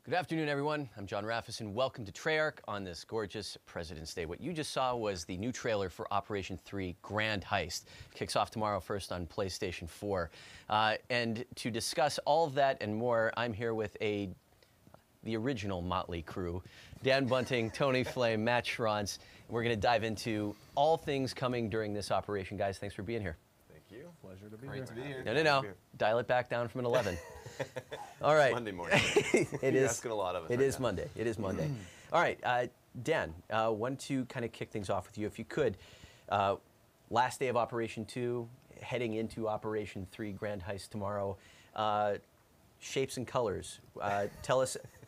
Good afternoon, everyone. I'm John Raffis, and welcome to Treyarch on this gorgeous President's Day. What you just saw was the new trailer for Operation 3 Grand Heist. Kicks off tomorrow first on PlayStation 4. And to discuss all of that and more, I'm here with the original Motley crew. Dan Bunting, Tony Flame, Matt Schranz. We're going to dive into all things coming during this operation. Guys, thanks for being here. Thank you. Pleasure to be Great here. to be here. No. Dial it back down from an 11. All right. It's Monday morning. You're asking a lot of us. It is Monday. It is Monday. All right, Dan, want to kind of kick things off with you, if you could. Last day of Operation 2, heading into Operation 3 Grand Heist tomorrow. Shapes and colors.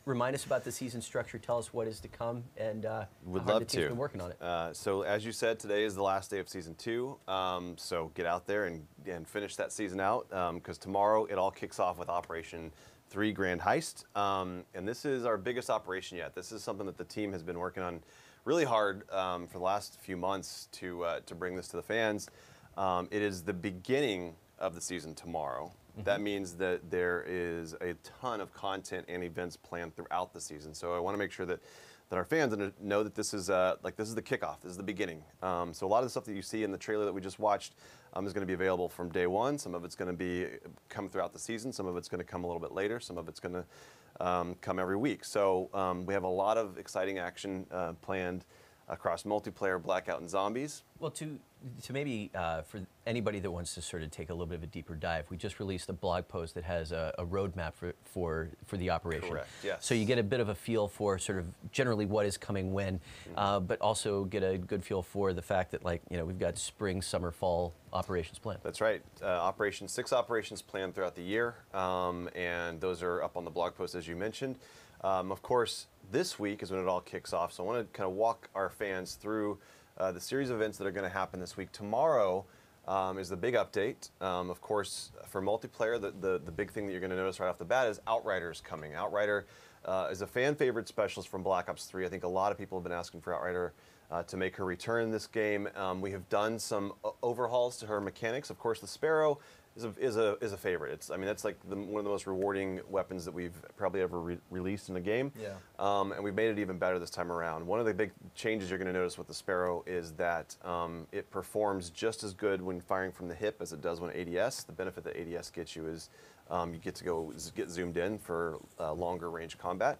Remind us about the season structure. Tell us what is to come, and Would how hard love the team's to. been working on it. So as you said, today is the last day of Season 2. So get out there and finish that season out, because tomorrow it all kicks off with Operation 3 Grand Heist. And this is our biggest operation yet. This is something that the team has been working on really hard for the last few months to bring this to the fans. It is the beginning of the season tomorrow. That means that there is a ton of content and events planned throughout the season. So I want to make sure that our fans know that this is the kickoff. This is the beginning. So a lot of the stuff that you see in the trailer that we just watched is going to be available from day one. Some of it's going to come throughout the season. Some of it's going to come a little bit later. Some of it's going to come every week. So we have a lot of exciting action planned across multiplayer, Blackout, and Zombies. Well, to maybe for anybody that wants to sort of take a little bit of a deeper dive, we just released a blog post that has a roadmap for the operation. Correct, yes. So you get a bit of a feel for sort of generally what is coming when, but also get a good feel for the fact that, like, we've got spring, summer, fall operations planned. That's right. 6 operations planned throughout the year, and those are up on the blog post, as you mentioned. Of course, this week is when it all kicks off, so I want to kind of walk our fans through the series of events that are going to happen this week. Tomorrow is the big update. Of course, for multiplayer, the big thing that you're going to notice right off the bat is Outrider's coming. Outrider is a fan favorite specialist from Black Ops 3. I think a lot of people have been asking for Outrider to make her return in this game. We have done some overhauls to her mechanics. Of course, the Sparrow is a favorite. That's like one of the most rewarding weapons that we've probably ever released in a game. Yeah. And we've made it even better this time around. One of the big changes you're going to notice with the Sparrow is that it performs just as good when firing from the hip as it does when ADS. The benefit that ADS gets you is you get to get zoomed in for longer range combat.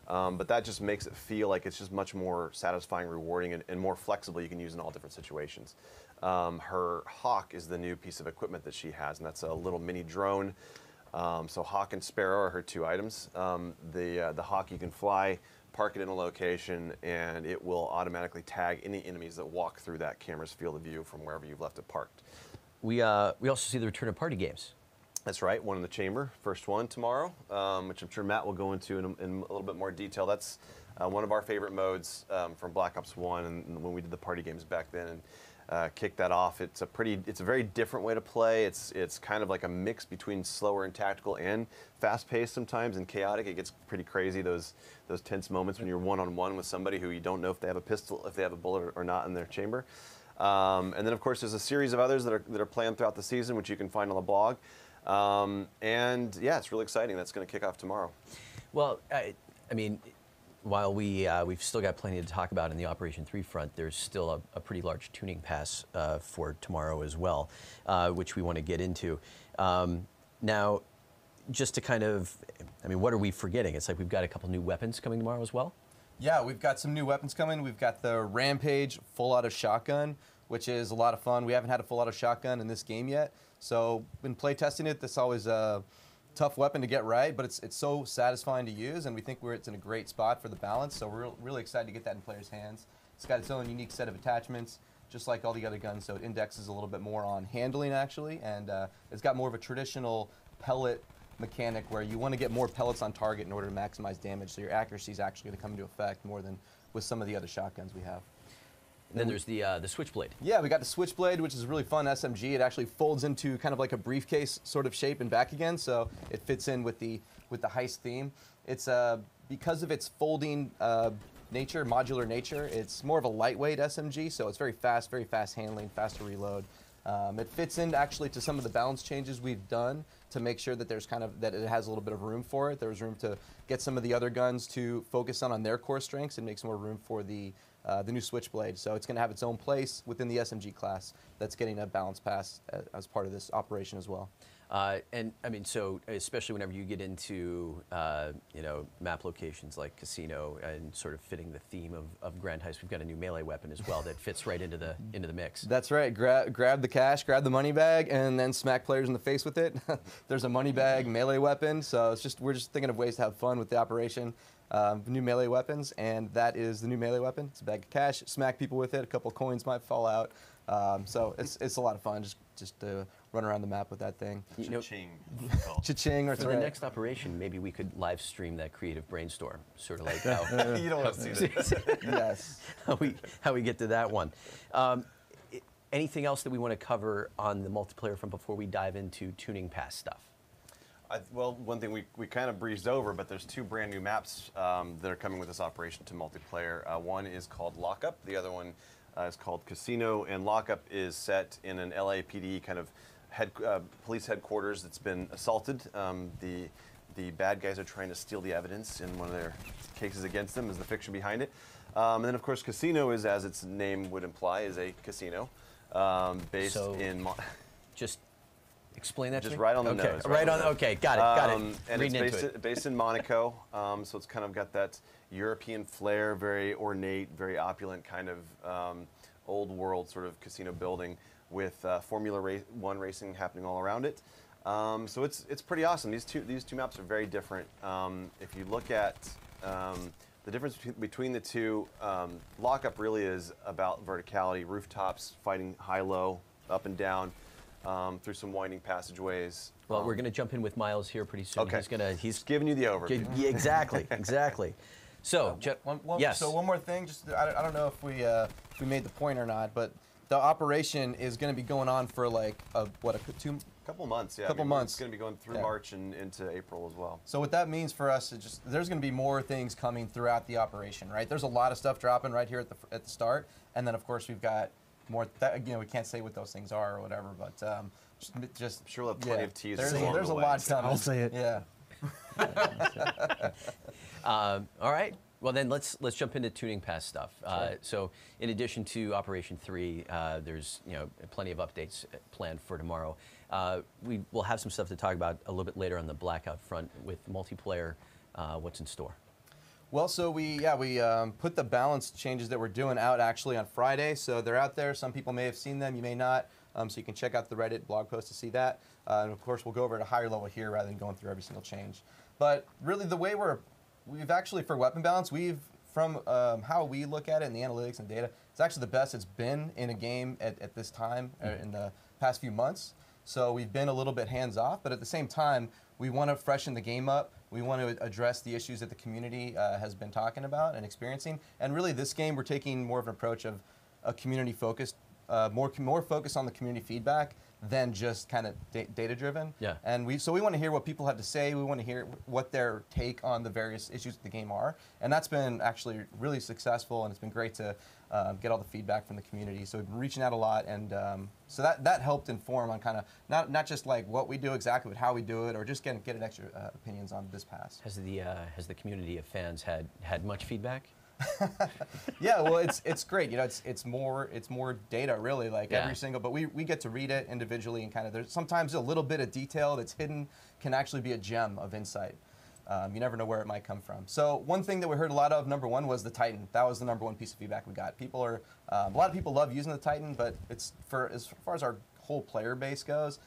But that just makes it feel like it's just much more satisfying, rewarding, and more flexible. You can use in all different situations. Her Hawk is the new piece of equipment that she has, and that's a little mini drone. So Hawk and Sparrow are her 2 items. The Hawk, you can fly, park it in a location, and it will automatically tag any enemies that walk through that camera's field of view from wherever you've left it parked. We also see the return of party games. That's right, one in the chamber, first one tomorrow, which I'm sure Matt will go into in a little bit more detail. That's one of our favorite modes from Black Ops 1, and when we did the party games back then. And kick that off. It's a very different way to play. It's kind of like a mix between slower and tactical and fast-paced sometimes and chaotic. It gets pretty crazy, those tense moments when you're one-on-one with somebody who you don't know if they have a pistol, if they have a bullet or not in their chamber. And then of course there's a series of others that are planned throughout the season, which you can find on the blog. And yeah, it's really exciting. That's going to kick off tomorrow. Well, while we've still got plenty to talk about in the Operation 3 front, there's still a pretty large tuning pass for tomorrow as well, which we want to get into. Now, just to kind of, what are we forgetting? It's like we've got a couple new weapons coming tomorrow as well? Yeah, we've got some new weapons coming. We've got the Rampage full auto shotgun, which is a lot of fun. We haven't had a full auto shotgun in this game yet, so been play testing it. This is always a tough weapon to get right, but it's so satisfying to use, and we think it's in a great spot for the balance, so we're really excited to get that in players' hands. It's got its own unique set of attachments, just like all the other guns, so it indexes a little bit more on handling, actually, and it's got more of a traditional pellet mechanic where you want to get more pellets on target in order to maximize damage, so your accuracy is actually going to come into effect more than with some of the other shotguns we have. And then there's the Switchblade. Yeah, we got the Switchblade, which is a really fun SMG. It actually folds into kind of like a briefcase sort of shape and back again, so it fits in with the heist theme. It's because of its folding modular nature, it's more of a lightweight SMG, so it's very fast handling, fast to reload. It fits in actually to some of the balance changes we've done to make sure that there's that it has a little bit of room for it. There's room to get some of the other guns to focus on their core strengths and make some more room for the new Switchblade. So it's going to have its own place within the SMG class that's getting a balance pass as part of this operation as well. And I mean, so especially whenever you get into map locations like Casino and sort of fitting the theme of Grand Heist, we've got a new melee weapon as well that fits right into the mix. That's right. Grab the cash, grab the money bag, and then smack players in the face with it. There's a money bag melee weapon, so we're just thinking of ways to have fun with the operation. New melee weapons, and that is the new melee weapon. It's a bag of cash. Smack people with it. A couple coins might fall out. So it's a lot of fun just to run around the map with that thing. Cha-ching. Cha-ching. For the next operation, maybe we could live stream that creative brainstorm, sort of like how You don't want to see that. Yes. how we get to that one. Anything else that we want to cover on the multiplayer front before we dive into tuning pass stuff? Well, one thing we kind of breezed over, but there's 2 brand new maps that are coming with this operation to multiplayer. One is called Lockup. The other one is called Casino. And Lockup is set in an LAPD kind of police headquarters that's been assaulted. The bad guys are trying to steal the evidence in one of their cases against them, is the fiction behind it. And then, of course, Casino is, as its name would imply, is a casino based in... Just explain that just to me? right on the okay. nose. Right on. Okay, got it. And Reading it's into it. based in Monaco, so it's kind of got that European flair, very ornate, very opulent kind of old world sort of casino building with Formula 1 racing happening all around it. So it's pretty awesome. These two maps are very different. If you look at the difference between the two, Lockup really is about verticality, rooftops, fighting high-low, up and down. Through some winding passageways. Well, we're going to jump in with Miles here pretty soon. Okay. He's giving you the overview. Yeah, exactly. So, yes. So one more thing, I don't know if we made the point or not, but the operation is going to be going on for like Couple months, yeah. Couple months. It's going to be going through March and into April as well. So what that means for us is there's going to be more things coming throughout the operation, right? There's a lot of stuff dropping right here at the start, and then of course we've got more. We can't say what those things are or whatever, but just I'm sure we'll have plenty of teasers. There's a lot coming. I'll say it. Yeah. All right. Well, then let's jump into tuning pass stuff. Sure. So, in addition to Operation 3, there's plenty of updates planned for tomorrow. We will have some stuff to talk about a little bit later on the Blackout front with multiplayer. What's in store? Well, so we put the balance changes that we're doing out actually on Friday. So they're out there. Some people may have seen them, you may not. So you can check out the Reddit blog post to see that. And of course, we'll go over at a higher level here rather than going through every single change. But really, the way we've actually for weapon balance, from how we look at it in the analytics and data, it's actually the best it's been in a game at this time in the past few months. So we've been a little bit hands off, but at the same time, we want to freshen the game up. We want to address the issues that the community has been talking about and experiencing. And really, this game, we're taking more of an approach of a community-focused, more focus on the community feedback than just kind of data-driven. Yeah. And we want to hear what people have to say. We want to hear what their take on the various issues of the game are. And that's been actually really successful, and it's been great to get all the feedback from the community. So we've been reaching out a lot, and so that helped inform on kind of not just like what we do exactly, but how we do it, or just getting extra opinions on this pass. Has the community of fans had much feedback? Yeah, well, it's great. It's more data really, like Yeah. every single. But we get to read it individually, and kind of there's sometimes a little bit of detail that's hidden can actually be a gem of insight. You never know where it might come from. So one thing that we heard a lot of, number one, was the Titan. That was the number one piece of feedback we got. People are a lot of people love using the Titan, but it's as far as our whole player base goes,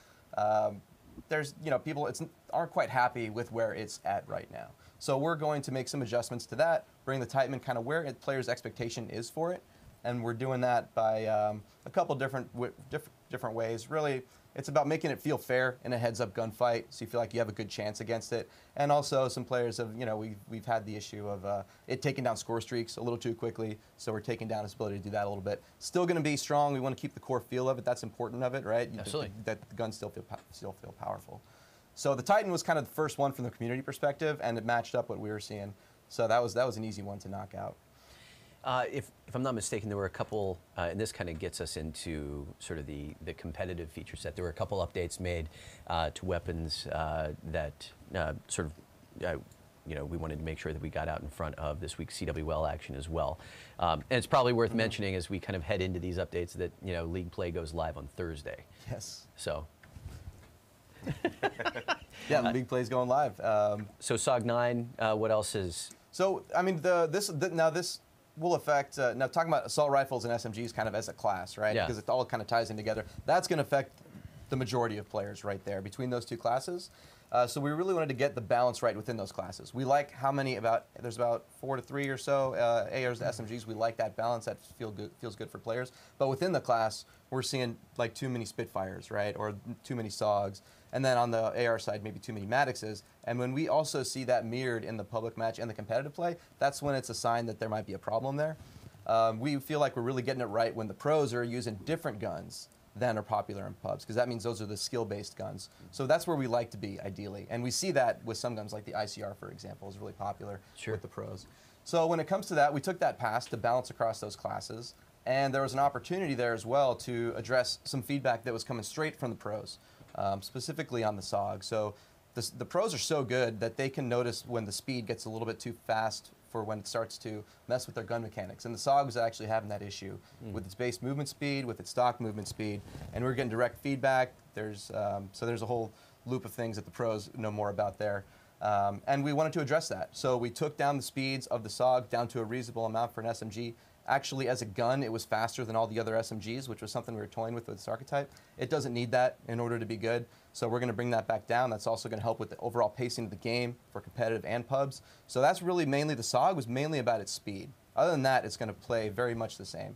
there's people aren't quite happy with where it's at right now. So we're going to make some adjustments to that, bring the Titan kind of where players' expectation is for it, and we're doing that by a couple different ways. Really, it's about making it feel fair in a heads-up gunfight, so you feel like you have a good chance against it. And also, some players have, we've had the issue of it taking down score streaks a little too quickly, so we're taking down its ability to do that a little bit. Still going to be strong. We want to keep the core feel of it. That's important of it, right? Absolutely. That the guns still feel powerful. So the Titan was kind of the first one from the community perspective, and it matched up what we were seeing. So that was an easy one to knock out. If I'm not mistaken, there were a couple, and this kind of gets us into sort of the competitive feature set. There were a couple updates made to weapons that sort of, we wanted to make sure that we got out in front of this week's CWL action as well. And it's probably worth mentioning as we kind of head into these updates that, league play goes live on Thursday. Yes. So. Yeah, the league play is going live. So SOG 9, what else is? So, I mean, this will affect, now talking about assault rifles and SMGs kind of as a class, right? Yeah. Because it all kind of ties in together. That's going to affect the majority of players right there between those two classes. So we really wanted to get the balance right within those classes. We like how many, there's about 4 to 3 or so ARs to SMGs. We like that balance. That feels good for players. But within the class, we're seeing like too many Spitfires, right? Or too many SOGs. And then on the AR side, maybe too many Maddoxes. And when we also see that mirrored in the public match and the competitive play, that's when it's a sign that there might be a problem there. We feel like we're really getting it right when the pros are using different guns than are popular in pubs, because that means those are the skill-based guns. So that's where we like to be, ideally. And we see that with some guns, like the ICR, for example, is really popular with the pros. So when it comes to that, we took that pass to balance across those classes. And there was an opportunity there as well to address some feedback that was coming straight from the pros, specifically on the SOG. So the pros are so good that they can notice when the speed gets a little bit too fast for when it starts to mess with their gun mechanics. And the SOG is actually having that issue with its base movement speed, with its stock movement speed, and we're getting direct feedback. There's a whole loop of things that the pros know more about there. And we wanted to address that. So we took down the speeds of the SOG down to a reasonable amount for an SMG. Actually, as a gun, it was faster than all the other SMGs, which was something we were toying with this archetype. It doesn't need that in order to be good, so we're going to bring that back down. That's also going to help with the overall pacing of the game for competitive and pubs. So that's really mainly, the SOG was mainly about its speed. Other than that, it's going to play very much the same.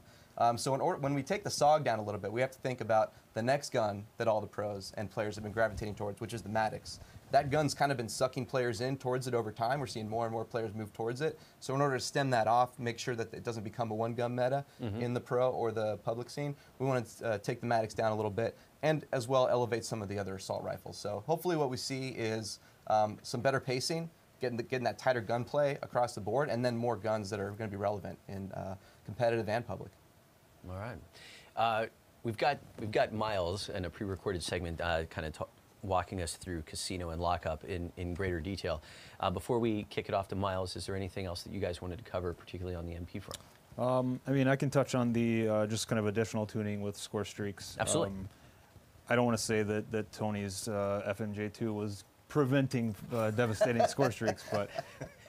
So when we take the SOG down a little bit, we have to think about the next gun that all the pros and players have been gravitating towards, which is the Maddox. That gun's kind of been sucking players in towards it over time. We're seeing more and more players move towards it. So in order to stem that off, make sure that it doesn't become a one-gun meta in the pro or the public scene, we want to take the Maddox down a little bit and as well elevate some of the other assault rifles. So hopefully what we see is some better pacing, getting that tighter gunplay across the board, and then more guns that are going to be relevant in competitive and public. All right. We've got Miles in a pre-recorded segment kind of walking us through casino and lockup in greater detail. Before we kick it off to Miles, is there anything else that you guys wanted to cover, particularly on the MP front? I mean, I can touch on the just kind of additional tuning with score streaks. Absolutely. I don't want to say that Tony's FMJ2 was preventing devastating score streaks, but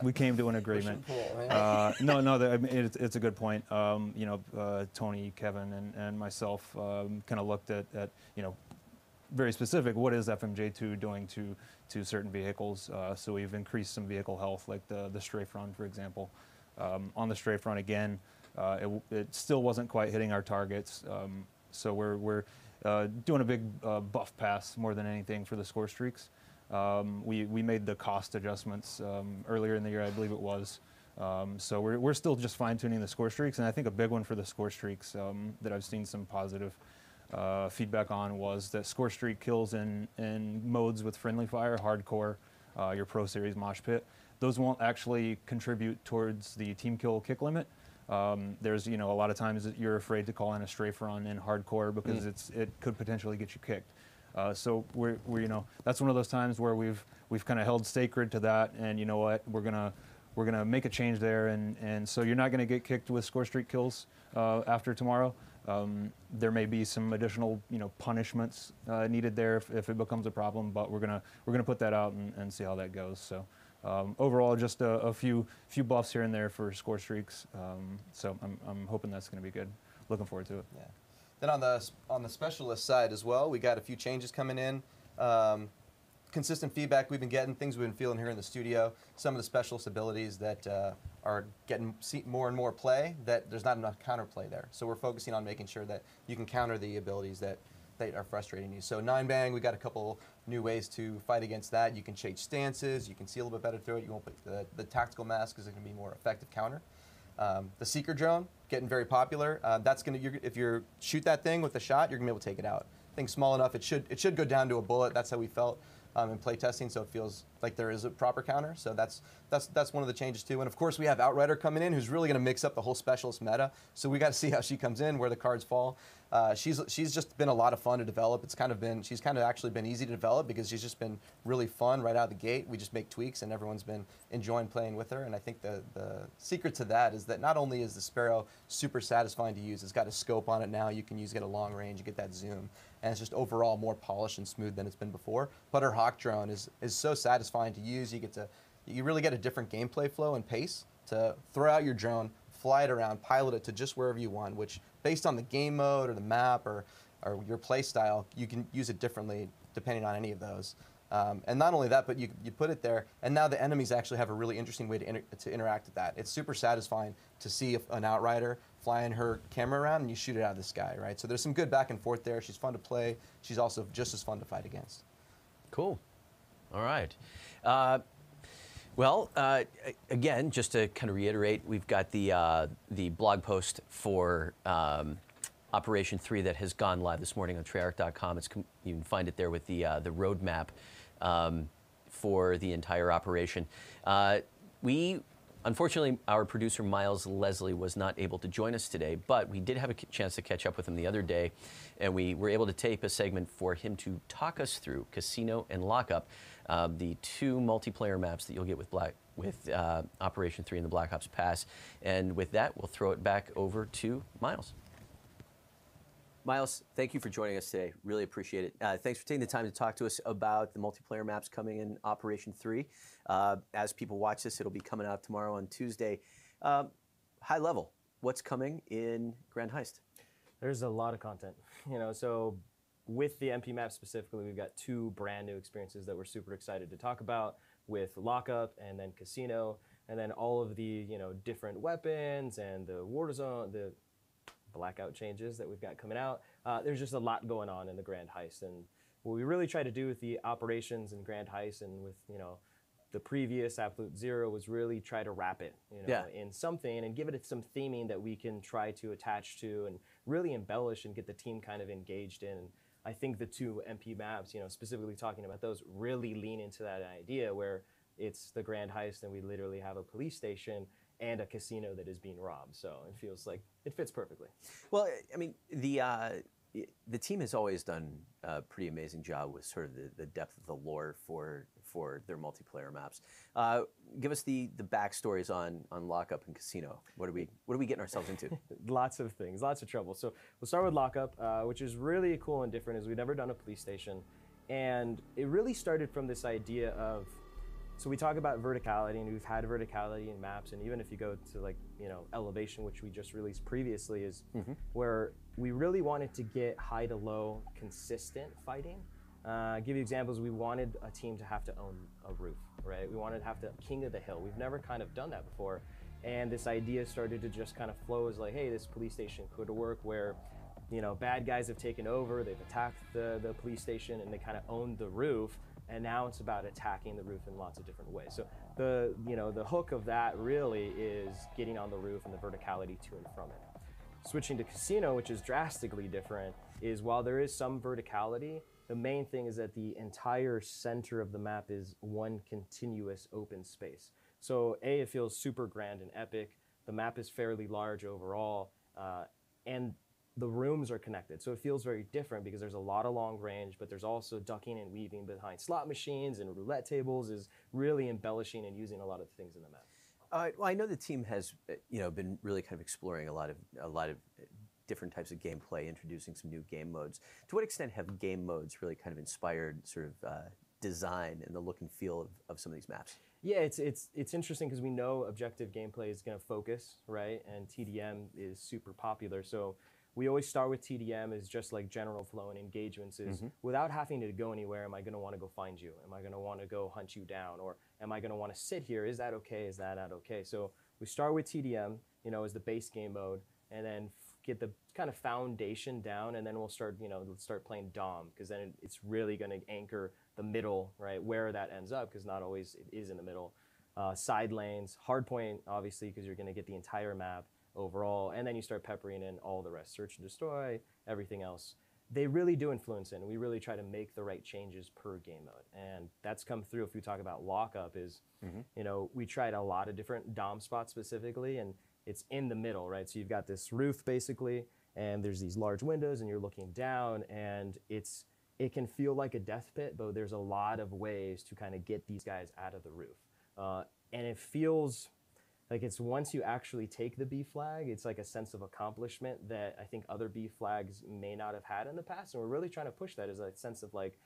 we came to an agreement. I mean, it's a good point. Tony, Kevin, and myself kind of looked at very specific, what is FMJ2 doing to certain vehicles? So we've increased some vehicle health, like the strafe run, for example. On the strafe run, again, it still wasn't quite hitting our targets. So we're doing a big buff pass more than anything for the score streaks. We made the cost adjustments earlier in the year, I believe it was. So we're still just fine-tuning the score streaks, and I think a big one for the score streaks that I've seen some positive feedback on was that score streak kills in modes with friendly fire, hardcore, your Pro Series mosh pit. Those won't actually contribute towards the team kill kick limit. There's a lot of times that you're afraid to call in a strafe run in hardcore because it could potentially get you kicked. So we're that's one of those times where we've kind of held sacred to that, and you know what, we're gonna make a change there, and so you're not gonna get kicked with score streak kills after tomorrow. There may be some additional punishments needed there if it becomes a problem, but we're gonna put that out and see how that goes. So overall, just a few buffs here and there for score streaks. So I'm hoping that's gonna be good. Looking forward to it. Yeah. Then on the specialist side as well, we got a few changes coming in. Consistent feedback we've been getting, things we've been feeling here in the studio, some of the specialist abilities that are getting more and more play, that there's not enough counterplay there. So we're focusing on making sure that you can counter the abilities that are frustrating you. So 9-bang, we got a couple new ways to fight against that. You can change stances, you can see a little bit better through it. You won't put the tactical mask is going to be more effective counter. The Seeker drone, getting very popular. That's going to, if you shoot that thing with a shot, you're going to be able to take it out. Thing's small enough, it should go down to a bullet. That's how we felt. in play testing, so it feels like there is a proper counter. So that's one of the changes too. And of course, we have Outrider coming in, who's really going to mix up the whole specialist meta. So we got to see how she comes in, where the cards fall. She's just been a lot of fun to develop. She's kind of actually been easy to develop because she's just been really fun right out of the gate. We just make tweaks, and everyone's been enjoying playing with her. And I think the secret to that is that not only is the Sparrow super satisfying to use, it's got a scope on it now. You can get a long range, you get that zoom, and it's just overall more polished and smooth than it's been before. But her Hawk drone is so satisfying to use. You really get a different gameplay flow and pace to throw out your drone, fly it around, pilot it to just wherever you want, which based on the game mode or the map or your play style, you can use it differently depending on any of those. And not only that, but you put it there, and now the enemies actually have a really interesting way to interact with that. It's super satisfying to see an Outrider flying her camera around and you shoot it out of the sky, right? So there's some good back and forth there. She's fun to play. She's also just as fun to fight against. Cool. All right. Again, just to kind of reiterate, we've got the blog post for Operation 3 that has gone live this morning on Treyarch.com. You can find it there with the roadmap for the entire operation. Unfortunately, our producer Miles Leslie was not able to join us today, but we did have a chance to catch up with him the other day, and we were able to tape a segment for him to talk us through Casino and Lockup, the two multiplayer maps that you'll get with Operation 3 in the Black Ops Pass. And with that, we'll throw it back over to Miles. Miles, thank you for joining us today. Really appreciate it. Thanks for taking the time to talk to us about the multiplayer maps coming in Operation 3. As people watch this, it'll be coming out tomorrow on Tuesday. High level, what's coming in Grand Heist? There's a lot of content, so with the MP map specifically, we've got two brand new experiences that we're super excited to talk about with Lockup and then Casino, and then all of the, different weapons and the war zone, the blackout changes that we've got coming out. There's just a lot going on in the Grand Heist, and what we really try to do with the operations and Grand Heist and with the previous Absolute Zero was really try to wrap it in something and give it some theming that we can try to attach to and really embellish and get the team kind of engaged in. I think the two MP maps, specifically talking about those, really lean into that idea where it's the Grand Heist and we literally have a police station and a casino that is being robbed. So it feels like it fits perfectly. Well, I mean, the team has always done a pretty amazing job with sort of the depth of the lore for their multiplayer maps. Give us the backstories on Lockup and Casino. What are we getting ourselves into? Lots of things, lots of trouble. So we'll start with Lockup, which is really cool and different, is we've never done a police station. And it really started from this idea of, so we talk about verticality, and we've had verticality in maps, and even if you go to Elevation, which we just released previously, is where we really wanted to get high to low consistent fighting. Give you examples, we wanted a team to have to own a roof, right? We wanted to have to king of the hill. We've never kind of done that before. And this idea started to just kind of flow as like, hey, this police station could work where, bad guys have taken over, they've attacked the police station and they kind of owned the roof. And now it's about attacking the roof in lots of different ways. So the hook of that really is getting on the roof and the verticality to and from it. Switching to Casino, which is drastically different, is while there is some verticality, the main thing is that the entire center of the map is one continuous open space. So it feels super grand and epic. The map is fairly large overall, and the rooms are connected. So it feels very different because there's a lot of long range, but there's also ducking and weaving behind slot machines and roulette tables is really embellishing and using a lot of things in the map. Well, I know the team has been really kind of exploring a lot of different types of gameplay, introducing some new game modes. To what extent have game modes really kind of inspired sort of design and the look and feel of some of these maps? Yeah, it's interesting because we know objective gameplay is going to focus, right? And TDM is super popular. So we always start with TDM as just like general flow and engagements is without having to go anywhere, am I going to want to go find you? Am I going to want to go hunt you down? Or am I going to want to sit here? Is that okay? Is that not okay? So we start with TDM, as the base game mode, and then get the kind of foundation down, and then we'll start, start playing Dom, because then it's really going to anchor the middle, right, where that ends up, because not always it is in the middle. Side lanes, hardpoint, obviously, because you're going to get the entire map overall, and then you start peppering in all the rest, search and destroy, everything else. they really do influence it, and we really try to make the right changes per game mode. And that's come through if we talk about lockup is, you know, we tried a lot of different dom spots specifically, and it's in the middle, right? So you've got this roof basically, and there's these large windows, and you're looking down, and it can feel like a death pit, but there's a lot of ways to kind of get these guys out of the roof. And it feels like it's once you actually take the B flag, it's like a sense of accomplishment that I think other B flags may not have had in the past. And we're really trying to push that as a sense of like,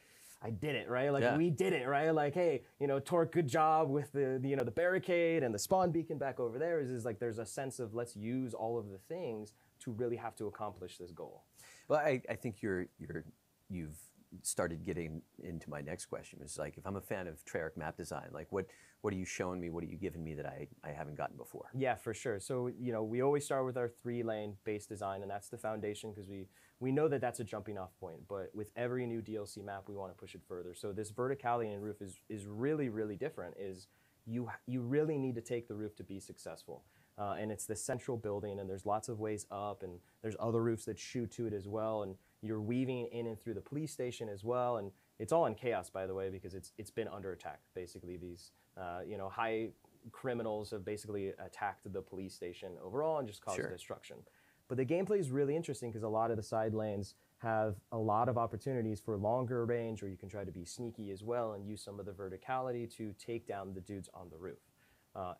I did it, right? Like we did it, right? Like, hey, you know, Torque, good job with the you know, the barricade and the spawn beacon back over there. Is like there's a sense of let's use all of the things to really have to accomplish this goal. Well, I think you've started getting into my next question. It's like, if I'm a fan of Treyarch map design, like what are you showing me? What are you giving me that I haven't gotten before? Yeah, for sure. So, you know, we always start with our 3-lane base design, and that's the foundation because we know that that's a jumping off point. But with every new DLC map, we want to push it further. So this verticality in roof is really, really different. Is you really need to take the roof to be successful. And it's the central building, and there's lots of ways up, and there's other roofs that shoot to it as well. And you're weaving in and through the police station as well. And it's all in chaos, by the way, because it's been under attack. Basically, these you know, high criminals have basically attacked the police station overall and just caused destruction. But the gameplay is really interesting because a lot of the side lanes have a lot of opportunities for longer range, or you can try to be sneaky as well and use some of the verticality to take down the dudes on the roof.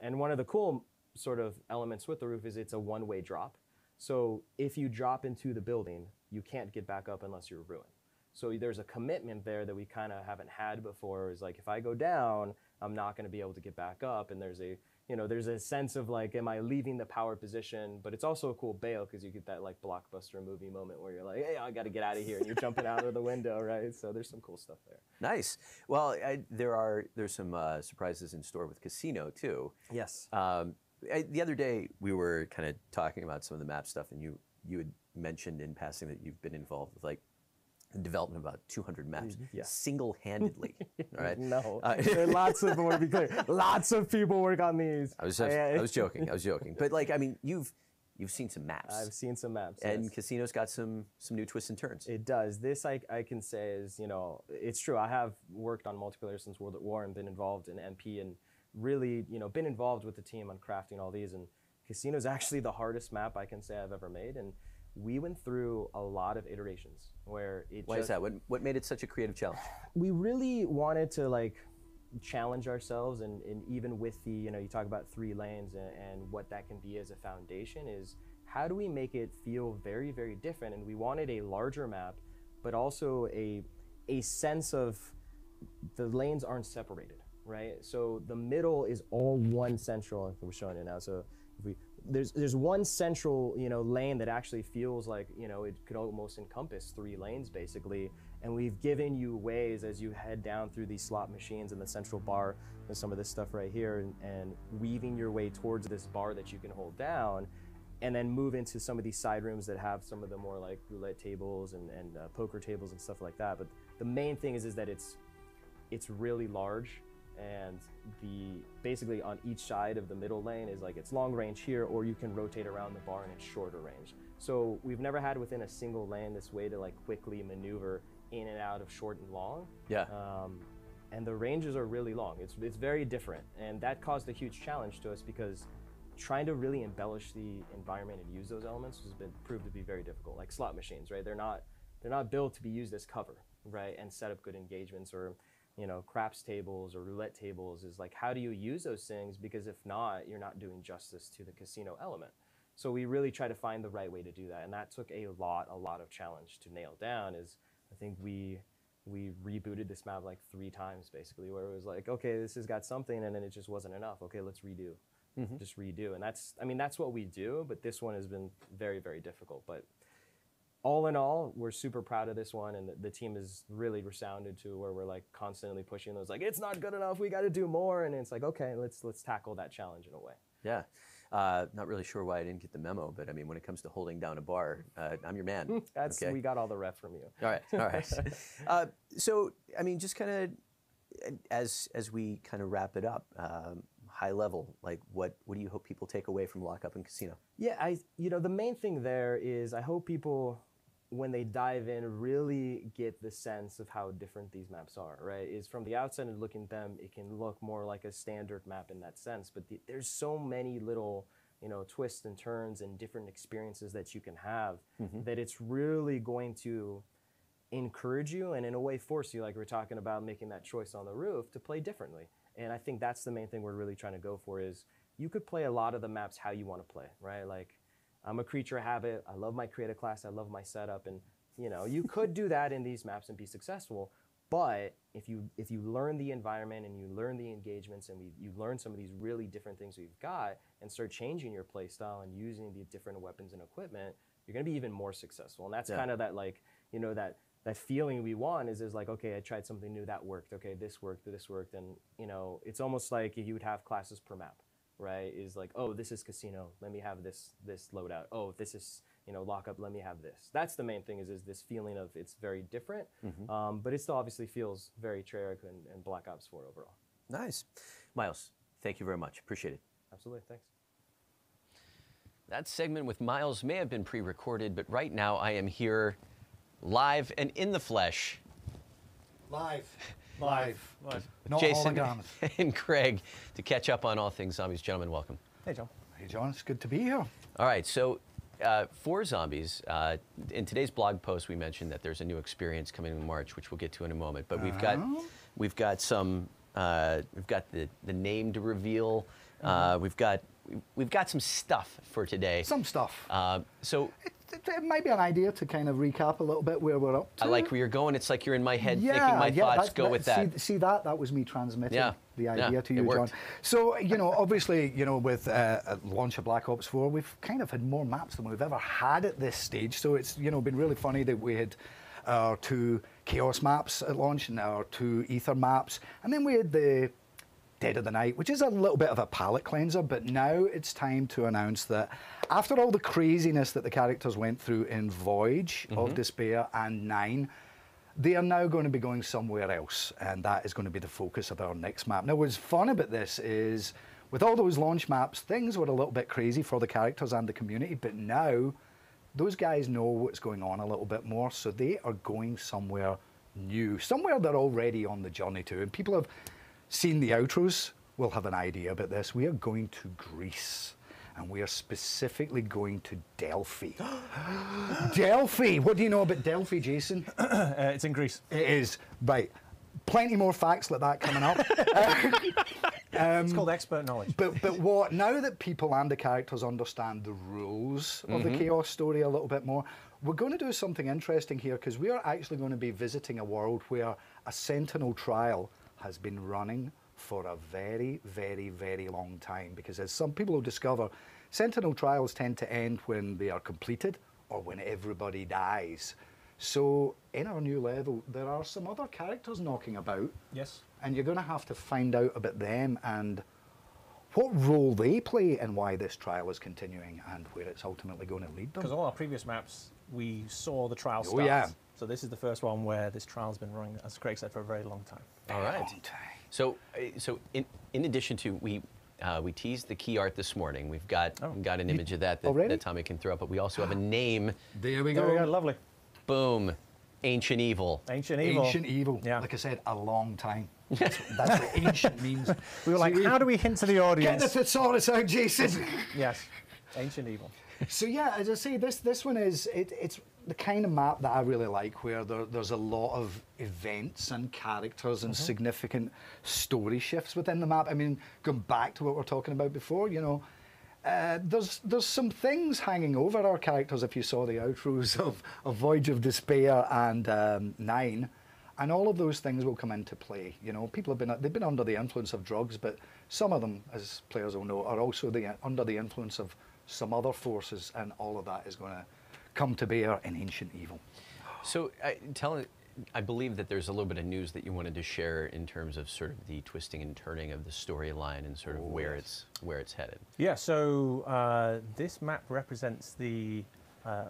And one of the cool sort of elements with the roof is it's a one-way drop. So if you drop into the building, you can't get back up unless you're ruined. So there's a commitment there that we kind of haven't had before. Is like, if I go down, I'm not going to be able to get back up. And there's a, you know, there's a sense of like, am I leaving the power position? But it's also a cool bail because you get that like blockbuster movie moment where you're like, hey, I got to get out of here, and you're jumping out of the window, right? So there's some cool stuff there. Nice. Well, there's some surprises in store with Casino too. Yes. The other day we were kind of talking about some of the map stuff, and you had mentioned in passing that you've been involved with like the development of about 200 maps single-handedly. All right. No, there are lots of, to be clear, lots of people work on these. I was joking. I was joking. But like, I mean, you've seen some maps. I've seen some maps. And yes. Casino's got some new twists and turns. It does. This I can say is, you know, it's true. I have worked on multiplayer since World at War and been involved in MP and really, you know, been involved with the team on crafting all these. And Casino's actually the hardest map I can say I've ever made. And we went through a lot of iterations where it Why is that? What made it such a creative challenge? We really wanted to like challenge ourselves, and even with the, you know, you talk about 3 lanes and what that can be as a foundation is how do we make it feel very, very different? And we wanted a larger map, but also a sense of the lanes aren't separated, right? So the middle is all one central, if we're showing it now. So if there's one central, you know, lane that actually feels like, you know, it could almost encompass 3 lanes basically. And we've given you ways as you head down through these slot machines in the central bar and some of this stuff right here, and weaving your way towards this bar that you can hold down, and then move into some of these side rooms that have some of the more like roulette tables and poker tables and stuff like that. But the main thing is that it's really large. And basically on each side of the middle lane is like it's long range here, or you can rotate around the bar and it's shorter range. So we've never had within a single lane this way to like quickly maneuver in and out of short and long. Yeah. And the ranges are really long. It's very different, and that caused a huge challenge to us because trying to really embellish the environment and use those elements has been proved to be very difficult. Like slot machines, right? They're not built to be used as cover, right? And set up good engagements, or you know, craps tables or roulette tables is like, how do you use those things? Because if not, you're not doing justice to the casino element. So we really try to find the right way to do that. And that took a lot of challenge to nail down. Is I think we rebooted this map like 3 times basically, where it was like, okay, this has got something, and then it just wasn't enough. Okay, let's redo, just redo. And that's what we do, but this one has been very, very difficult. But all in all, we're super proud of this one, and the team is really resounded to where we're like constantly pushing those, like, it's not good enough, we got to do more. And it's like, okay, let's tackle that challenge in a way. Yeah. Not really sure why I didn't get the memo, but I mean, when it comes to holding down a bar, I'm your man. Okay? We got all the ref from you. All right. So, I mean, just kind of as we kind of wrap it up, high level, like what do you hope people take away from Lockup and Casino? Yeah, the main thing there is I hope people when they dive in, really get the sense of how different these maps are, right? Is from the outside and looking at them, it can look more like a standard map in that sense, but there's so many little, you know, twists and turns and different experiences that you can have that it's really going to encourage you and in a way force you, like we're talking about making that choice on the roof, to play differently. And I think that's the main thing we're really trying to go for is you could play a lot of the maps how you want to play, right? Like, I'm a creature of habit. I love my creative class. I love my setup. And, you know, you could do that in these maps and be successful. But if you learn the environment and you learn the engagements and you learn some of these really different things we've got and start changing your play style and using the different weapons and equipment, you're going to be even more successful. And that's kind of that, like, you know, that feeling we want is like, okay, I tried something new, that worked. Okay, this worked. And, you know, it's almost like you would have classes per map. Right, is like, oh, this is casino, let me have this loadout. Oh, if this is, you know, lockup, let me have this. That's the main thing is this feeling of it's very different, but it still obviously feels very Treyarch and Black Ops 4 overall. Nice. Miles, thank you very much. Appreciate it. Absolutely, thanks. That segment with Miles may have been pre-recorded, but right now I am here live and in the flesh. Live. Not Jason holograms. and Craig to catch up on all things zombies. Gentlemen, welcome. Hey, John. Hey, John, it's good to be here. All right, so for zombies, in today's blog post we mentioned that there's a new experience coming in March, which we'll get to in a moment. But we've got some the name to reveal. We've got some stuff for today. Some stuff. So it might be an idea to kind of recap a little bit where we're up to. I like where you're going. It's like you're in my head thinking my thoughts. With that. See that? That was me transmitting the idea to you, John. So, you know, obviously, you know, with launch of Black Ops 4, we've kind of had more maps than we've ever had at this stage. So it's, you know, been really funny that we had our 2 Chaos maps at launch and our 2 Ether maps. And then we had the Dead of the Night, which is a little bit of a palate cleanser, but now it's time to announce that after all the craziness that the characters went through in Voyage of Despair and 9, they are now going to be going somewhere else, and that is going to be the focus of our next map. Now, what's fun about this is, with all those launch maps, things were a little bit crazy for the characters and the community, but now those guys know what's going on a little bit more, so they are going somewhere new, somewhere they're already on the journey to, and people have seen the outros, will have an idea about this. We are going to Greece, and we are specifically going to Delphi. Delphi! What do you know about Delphi, Jason? It's in Greece. It is. Right. Plenty more facts like that coming up. It's called expert knowledge. But what, now that people and the characters understand the rules of the Chaos story a little bit more, we're going to do something interesting here, because we are actually going to be visiting a world where a Sentinel trial has been running for a very, very, very long time, because as some people will discover, Sentinel trials tend to end when they are completed or when everybody dies. So in our new level, there are some other characters knocking about. Yes. And you're going to have to find out about them and what role they play and why this trial is continuing and where it's ultimately going to lead them. Because all our previous maps, we saw the trial start. Oh, yeah. So this is the first one where this trial's been running, as Craig said, for a very long time. All right. So in addition to we teased the key art this morning. We've got an image of that Tommy can throw up, but we also have a name. There we go. There we go. Lovely. Boom. Ancient Evil. Ancient Evil. Ancient Evil. Yeah. Like I said, a long time. That's what ancient means. We were like, how do we hint to the Get audience? the thesaurus out, Jason. Yes. Ancient Evil. So yeah, as I say, this one is it's the kind of map that I really like, where there's a lot of events and characters and significant story shifts within the map. I mean, going back to what we were talking about before, you know, there's some things hanging over our characters. If you saw the outros of Voyage of Despair and 9, and all of those things will come into play. You know, people they've been under the influence of drugs, but some of them, as players will know, are also under the influence of some other forces, and all of that is going to come to bear in Ancient Evil. So I believe that there's a little bit of news that you wanted to share in terms of sort of the twisting and turning of the storyline and sort of where it's headed. Yeah, so this map represents the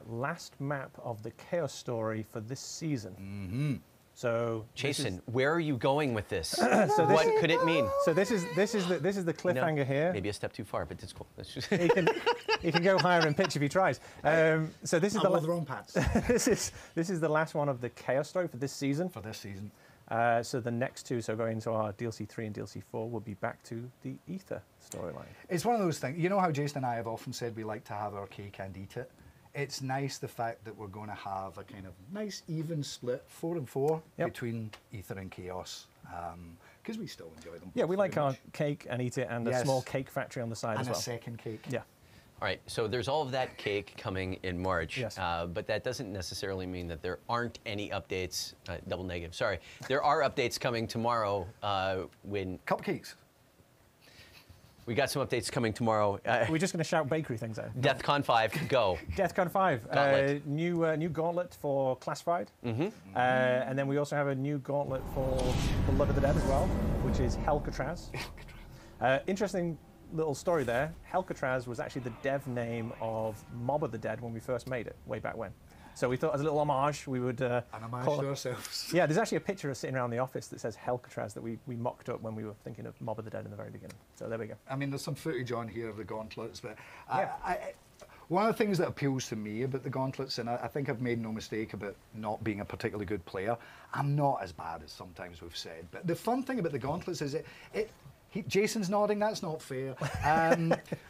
last map of the Chaos story for this season. So Jason, where are you going with this? So What could it mean? So this is the cliffhanger No, here. maybe a step too far, but it's cool. Let's just He can go higher in pitch if he tries. So this is I wore the wrong pants this is the last one of the Chaos story for this season. for this season. So the next two, so going into our DLC 3 and DLC 4, will be back to the Ether storyline. It's one of those things. You know how Jason and I have often said we like to have our cake and eat it? It's nice the fact that we're going to have a kind of nice even split, 4 and 4, Yep. between Ether and Chaos, because we still enjoy them. Yeah, we like very our much. cake and eat it, and a Yes. small cake factory on the side And as a well. second cake. Yeah. All right, so there's all of that cake coming in March, Yes. but that doesn't necessarily mean that there aren't any updates. Double negative, sorry. There are updates coming tomorrow when Cupcakes. we got some updates coming tomorrow. We're just going to shout bakery things out. DEFCON 5, go. DEFCON 5, Gauntlet. new gauntlet for Classified. And then we also have a new gauntlet for Beloved of the Dead as well, which is Helcatraz. Interesting little story there. Helcatraz was actually the dev name of Mob of the Dead when we first made it, way back when. So we thought as a little homage, we would And homage call to it. ourselves. Yeah, there's actually a picture of sitting around the office that says Helcatraz that we mocked up when we were thinking of Mob of the Dead in the very beginning. So there we go. I mean, there's some footage on here of the gauntlets, but Yeah. one of the things that appeals to me about the gauntlets, and I think I've made no mistake about not being a particularly good player, I'm not as bad as sometimes we've said. But the fun thing about the gauntlets is Jason's nodding, that's not fair.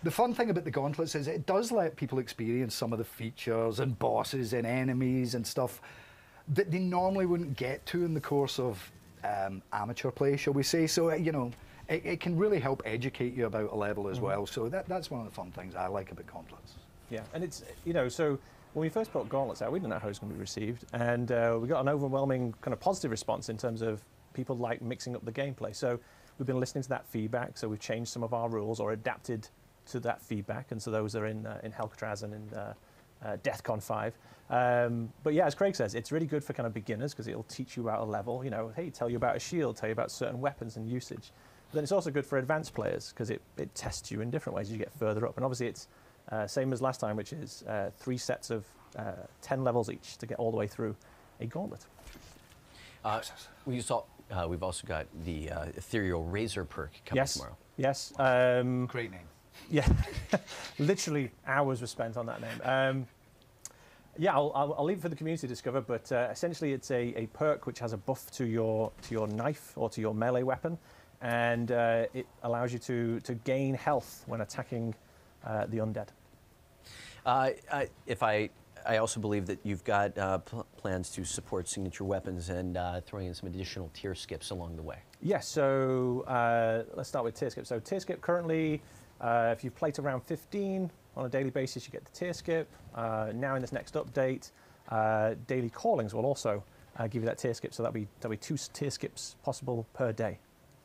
The fun thing about the gauntlets is it does let people experience some of the features and bosses and enemies and stuff that they normally wouldn't get to in the course of amateur play, shall we say. So, it can really help educate you about a level as well. So that's one of the fun things I like about gauntlets. Yeah, and it's, so when we first put Gauntlets out, we didn't know how it was going to be received, and we got an overwhelming kind of positive response in terms of people like mixing up the gameplay. So we've been listening to that feedback, so we've changed some of our rules or adapted to that feedback, and so those are in Helcatraz and in DEFCON 5. But yeah, as Craig says, it's really good for kind of beginners because it'll teach you about a level, hey, tell you about a shield, tell you about certain weapons and usage. But then it's also good for advanced players because it tests you in different ways as you get further up. And obviously it's same as last time, which is 3 sets of 10 levels each to get all the way through a gauntlet. We've also got the Ethereal Razor perk coming tomorrow. Yes. Great name. Yeah, literally hours were spent on that name. Yeah, I'll leave it for the community to discover, but essentially it's a perk which has a buff to your knife or to your melee weapon, and it allows you to gain health when attacking the undead. I also believe that you've got plans to support signature weapons and throwing in some additional tier skips along the way. Yes, so let's start with tier skip. So tier skip currently, if you've played around 15 on a daily basis, you get the tier skip. Now in this next update, daily callings will also give you that tier skip. So that'll be 2 tier skips possible per day.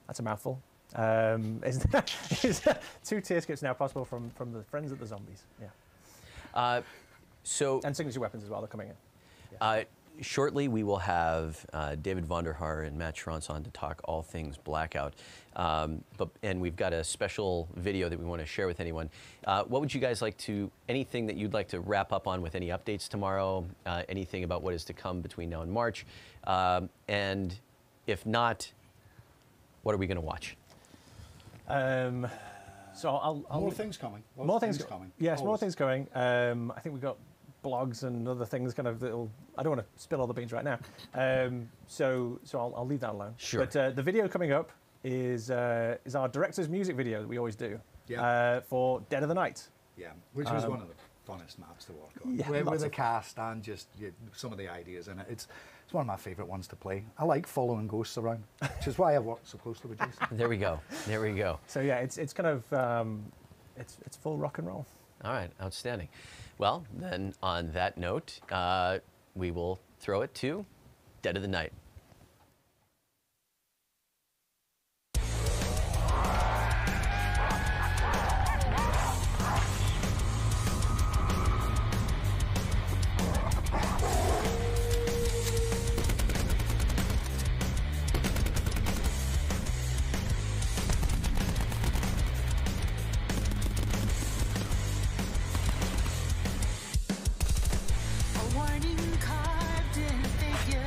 That's a mouthful. Is 2 tier skips now possible from the Friends of the Zombies? Yeah. And signature weapons as well are coming in. Yeah. Shortly, we will have David Vonderhaar and Matt Schrantz on to talk all things Blackout. And we've got a special video that we want to share with anyone. What would you guys like anything that you'd like to wrap up on with any updates tomorrow? Anything about what is to come between now and March? And if not, what are we going to watch? So I'll More things coming. More things coming. Yes, more Always. things coming. I think we've got blogs and other things kind of that'll, I don't want to spill all the beans right now. So I'll leave that alone. Sure. But the video coming up is our director's music video that we always do. Yeah. For Dead of the Night. Yeah, which was one of the funnest maps to work on. Yeah, with lots the of cast and just some of the ideas in it. It's one of my favourite ones to play. I like following ghosts around, which is why I work so closely with Jason. There we go. There we go. So yeah, it's kind of it's full rock and roll. All right, outstanding. Well, then on that note, we will throw it to Dead of the Night. A warning carved in a figure,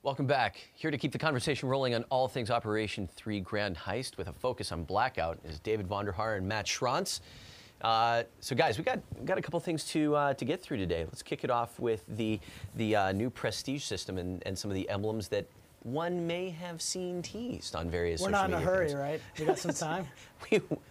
Welcome back. Here to keep the conversation rolling on all things Operation 3 Grand Heist with a focus on Blackout is David Vonderhaar and Matt Schranz. So guys, we got a couple things to get through today. Let's kick it off with the new prestige system and some of the emblems that one may have seen teased on various social media. We're not in a hurry, accounts. right? We got some time?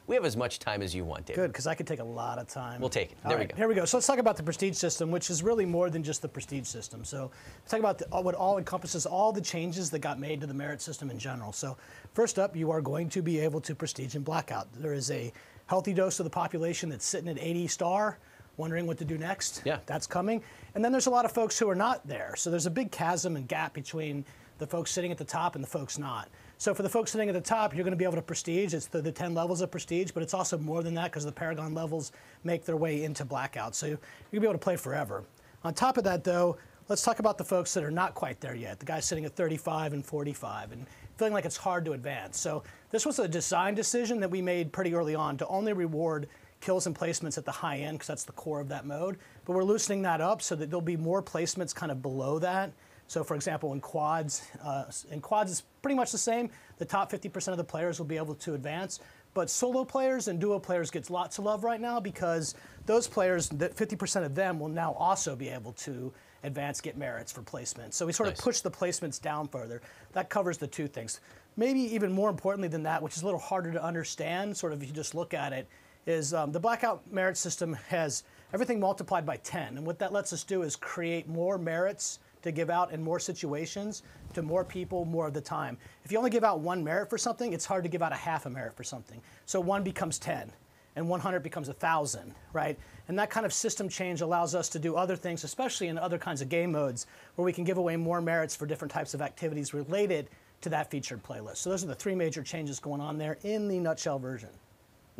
we have as much time as you want, David. Good, because I could take a lot of time. We'll take it. All There right, we go. Here we go. So let's talk about the prestige system, which is really more than just the prestige system. So let's talk about what all encompasses all the changes that got made to the merit system in general. So first up, you are going to be able to prestige in Blackout. There is a healthy dose of the population that's sitting at 80 star, wondering what to do next. Yeah. That's coming. And then there's a lot of folks who are not there. So there's a big chasm and gap between the folks sitting at the top and the folks not. So for the folks sitting at the top, you're going to be able to prestige. It's the 10 levels of prestige, but it's also more than that because the Paragon levels make their way into Blackout. So you're going to be able to play forever. On top of that, though, let's talk about the folks that are not quite there yet. The guys sitting at 35 and 45 and feeling like it's hard to advance. So this was a design decision that we made pretty early on to only reward kills and placements at the high end because that's the core of that mode. But we're loosening that up so that there'll be more placements kind of below that. So for example, in quads it's pretty much the same. The top 50% of the players will be able to advance. But solo players and duo players gets lots of love right now because those players, that 50% of them will now also be able to advance, get merits for placement. So we sort of push the placements down further. That covers the two things. Maybe even more importantly than that, which is a little harder to understand, sort of if you just look at it, is the Blackout merit system has everything multiplied by 10. And what that lets us do is create more merits to give out in more situations to more people more of the time. If you only give out one merit for something, it's hard to give out a half a merit for something. So 1 becomes 10 and 100 becomes 1,000, right? And that kind of system change allows us to do other things, especially in other kinds of game modes, where we can give away more merits for different types of activities related to that featured playlist. So those are the three major changes going on there in the nutshell version.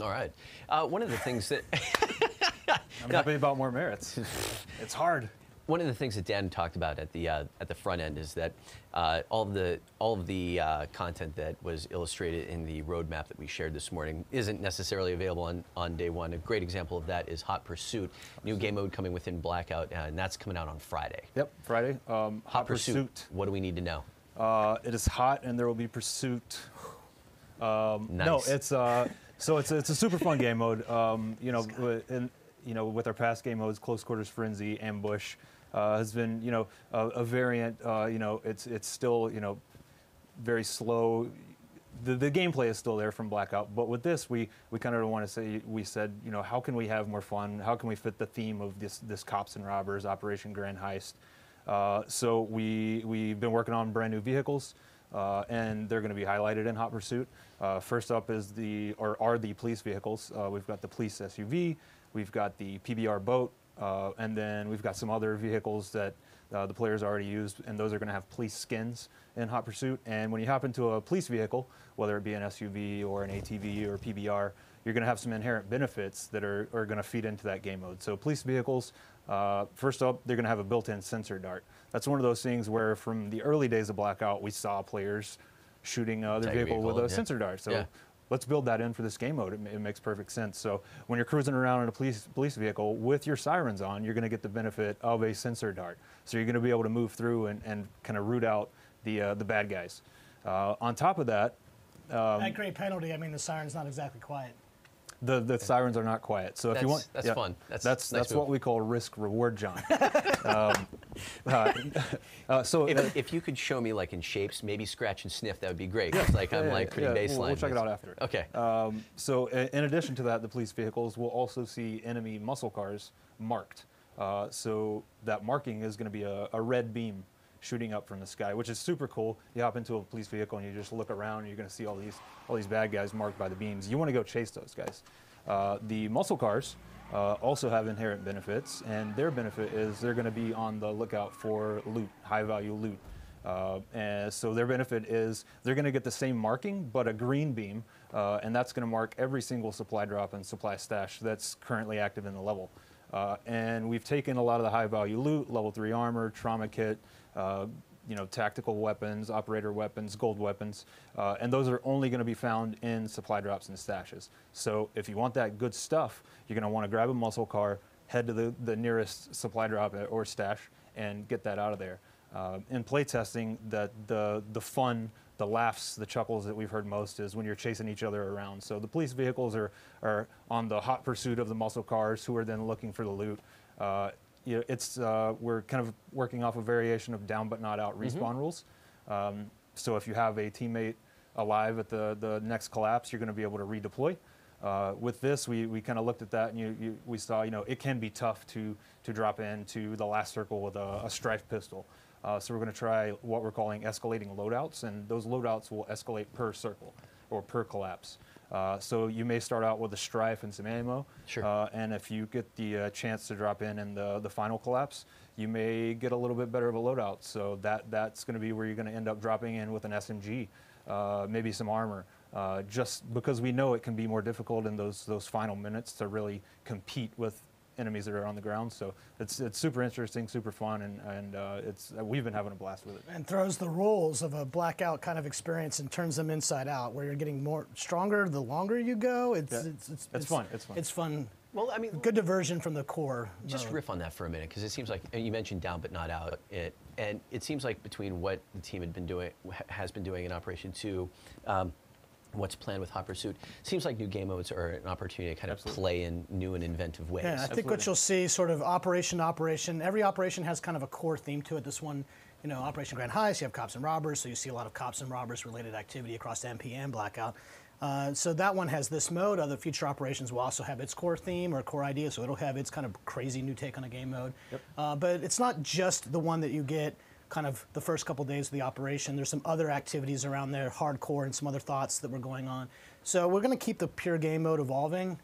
All right. One of the things that I'm happy about more merits. It's hard. One of the things that Dan talked about at the front end is that all of the content that was illustrated in the roadmap that we shared this morning isn't necessarily available on day one. A great example of that is Hot Pursuit, new game mode coming within Blackout, and that's coming out on Friday. Yep, Friday. Hot Pursuit. What do we need to know? It is hot, and there will be pursuit. Nice. No, it's so it's a super fun game mode. With our past game modes, Close Quarters Frenzy, Ambush. Has been, a variant. It's still, very slow. The gameplay is still there from Blackout, but with this, we kind of want to say, we said, how can we have more fun? How can we fit the theme of this cops and robbers Operation Grand Heist? So we've been working on brand new vehicles, and they're going to be highlighted in Hot Pursuit. First up are the police vehicles. We've got the police SUV, we've got the PBR boat. And then we've got some other vehicles that the players already used, and those are going to have police skins in Hot Pursuit. And when you hop into a police vehicle, whether it be an SUV or an ATV or PBR, you're going to have some inherent benefits that are going to feed into that game mode. So police vehicles, first up, they're going to have a built-in sensor dart. That's one of those things where from the early days of Blackout, we saw players shooting their vehicle with a sensor dart. So let's build that in for this game mode. It makes perfect sense. So when you're cruising around in a police vehicle with your sirens on, you're going to get the benefit of a sensor dart. So you're going to be able to move through and kind of root out the bad guys. On top of that, at great penalty, I mean the siren's not exactly quiet. The sirens are not quiet. So if you want, that's fun. That's nice what we call risk reward, John. So if you could show me like in shapes, maybe scratch and sniff, that would be great. It's like I'm like pretty baseline. We'll check it out after. Okay. So in addition to that, the police vehicles will also see enemy muscle cars marked. So that marking is going to be a red beam shooting up from the sky, which is super cool. You hop into a police vehicle and you just look around and you're going to see all these bad guys marked by the beams. You want to go chase those guys. The muscle cars also have inherent benefits, and their benefit is they're going to be on the lookout for loot, high value loot. And so their benefit is they're going to get the same marking, but a green beam, and that's going to mark every single supply drop and supply stash that's currently active in the level. And we've taken a lot of the high value loot, level 3 armor, trauma kit, tactical weapons, operator weapons, gold weapons, and those are only going to be found in supply drops and stashes. So if you want that good stuff, you're going to want to grab a muscle car, head to the nearest supply drop or stash, and get that out of there. In playtesting, that the fun, the laughs, the chuckles that we've heard most is when you're chasing each other around. So the police vehicles are on the hot pursuit of the muscle cars, who are then looking for the loot. We're kind of working off a variation of down but not out respawn rules. So if you have a teammate alive at the next collapse, you're going to be able to redeploy. With this, we kind of looked at that, and we saw, it can be tough to drop into the last circle with a strife pistol. So we're going to try what we're calling escalating loadouts, and those loadouts will escalate per circle or per collapse. So you may start out with a strife and some ammo, Sure. and if you get the chance to drop in the final collapse, you may get a little bit better of a loadout. So that's going to be where you're going to end up dropping in with an SMG, maybe some armor. Just because we know it can be more difficult in those final minutes to really compete with enemies that are on the ground. So it's super interesting, super fun, and we've been having a blast with it. And throws the rules of a blackout kind of experience and turns them inside out, where you're getting more stronger the longer you go. It's fun. It's fun. It's fun. Well, I mean, Good diversion from the core. just mode. riff on that for a minute, because it seems like, and you mentioned down but not out, and it seems like between what the team has been doing in Operation 2, what's planned with Hot Pursuit, seems like new game modes are an opportunity to kind of play in new and inventive ways. Yeah, I think what you'll see, sort of operation to operation, every operation has kind of a core theme to it. This one, Operation Grand Heist, you have cops and robbers, so you see a lot of cops and robbers related activity across MP and Blackout. So that one has this mode. Other future operations will also have its core theme or core idea, so it'll have its kind of crazy new take on a game mode. Yep. But it's not just the one that you get kind of the first couple days of the operation. There's some other activities around there, hardcore, and some other thoughts that were going on. So we're going to keep the pure game mode evolving,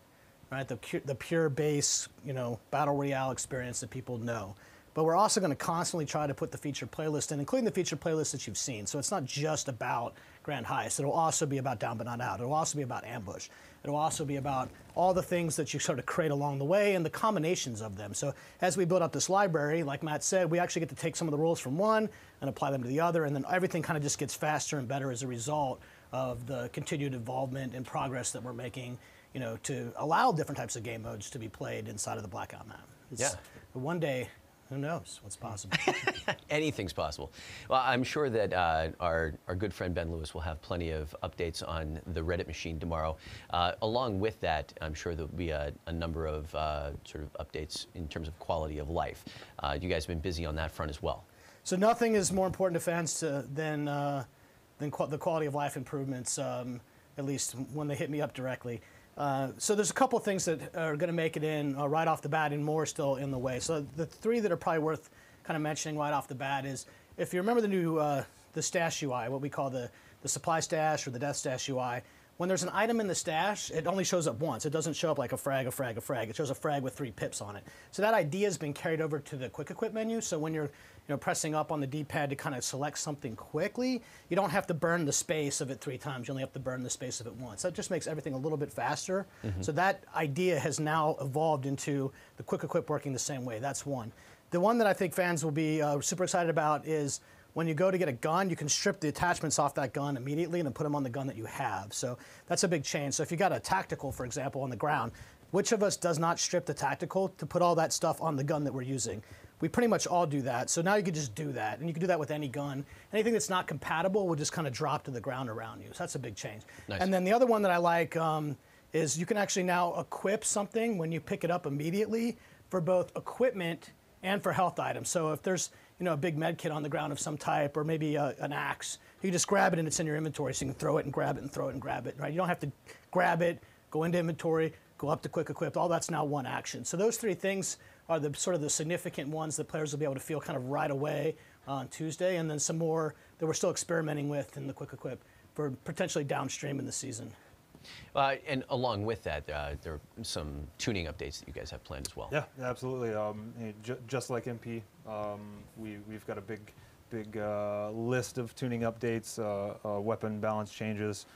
right? The pure base, battle royale experience that people know. But we're also going to constantly try to put the featured playlist in, including the featured playlist that you've seen. So it's not just about Grand Heist. It'll also be about Down But Not Out. It'll also be about Ambush. It'll also be about all the things that you sort of create along the way and the combinations of them. So as we build up this library, like Matt said, we actually get to take some of the rules from one and apply them to the other, and then everything kind of just gets faster and better as a result of the continued involvement and progress that we're making, to allow different types of game modes to be played inside of the Blackout map. One day, who knows what's possible? Anything's possible. Well, I'm sure that our good friend Ben Lewis will have plenty of updates on the Reddit machine tomorrow. Along with that, I'm sure there'll be a number of sort of updates in terms of quality of life. You guys have been busy on that front as well. So nothing is more important to fans than the quality of life improvements, at least when they hit me up directly. So there's a couple of things that are going to make it in right off the bat, and more still in the way. So the three that are probably worth kind of mentioning right off the bat is, if you remember the new the stash UI, what we call the supply stash or the death stash UI, when there's an item in the stash, it only shows up once. It doesn't show up like a frag, a frag, a frag. It shows a frag with 3 pips on it. So that idea has been carried over to the quick equip menu. So when you're pressing up on the D-pad to kind of select something quickly, you don't have to burn the space of it 3 times. You only have to burn the space of it once. That just makes everything a little bit faster. So that idea has now evolved into the quick equip working the same way. That's one. The one that I think fans will be super excited about is when you go to get a gun, you can strip the attachments off that gun immediately and then put them on the gun that you have. So that's a big change. So if you got a tactical, for example, on the ground, which of us does not strip the tactical to put all that stuff on the gun that we're using? We pretty much all do that. So now you can just do that. And you can do that with any gun. Anything that's not compatible will just kind of drop to the ground around you. So that's a big change. Nice. And then the other one that I like is you can actually now equip something when you pick it up immediately for both equipment and for health items. So if there's a big med kit on the ground of some type, or maybe an axe, you just grab it and it's in your inventory, so you can throw it and grab it and throw it and grab it, right? You don't have to grab it, go into inventory, go up to quick equip. All that's now one action. So those 3 things are the sort of the significant ones that players will be able to feel kind of right away on Tuesday, and then some more that we're still experimenting with in the quick equip for potentially downstream in the season. And along with that, there are some tuning updates that you guys have planned as well. Yeah, absolutely. Just like MP, we've got a big list of tuning updates, weapon balance changes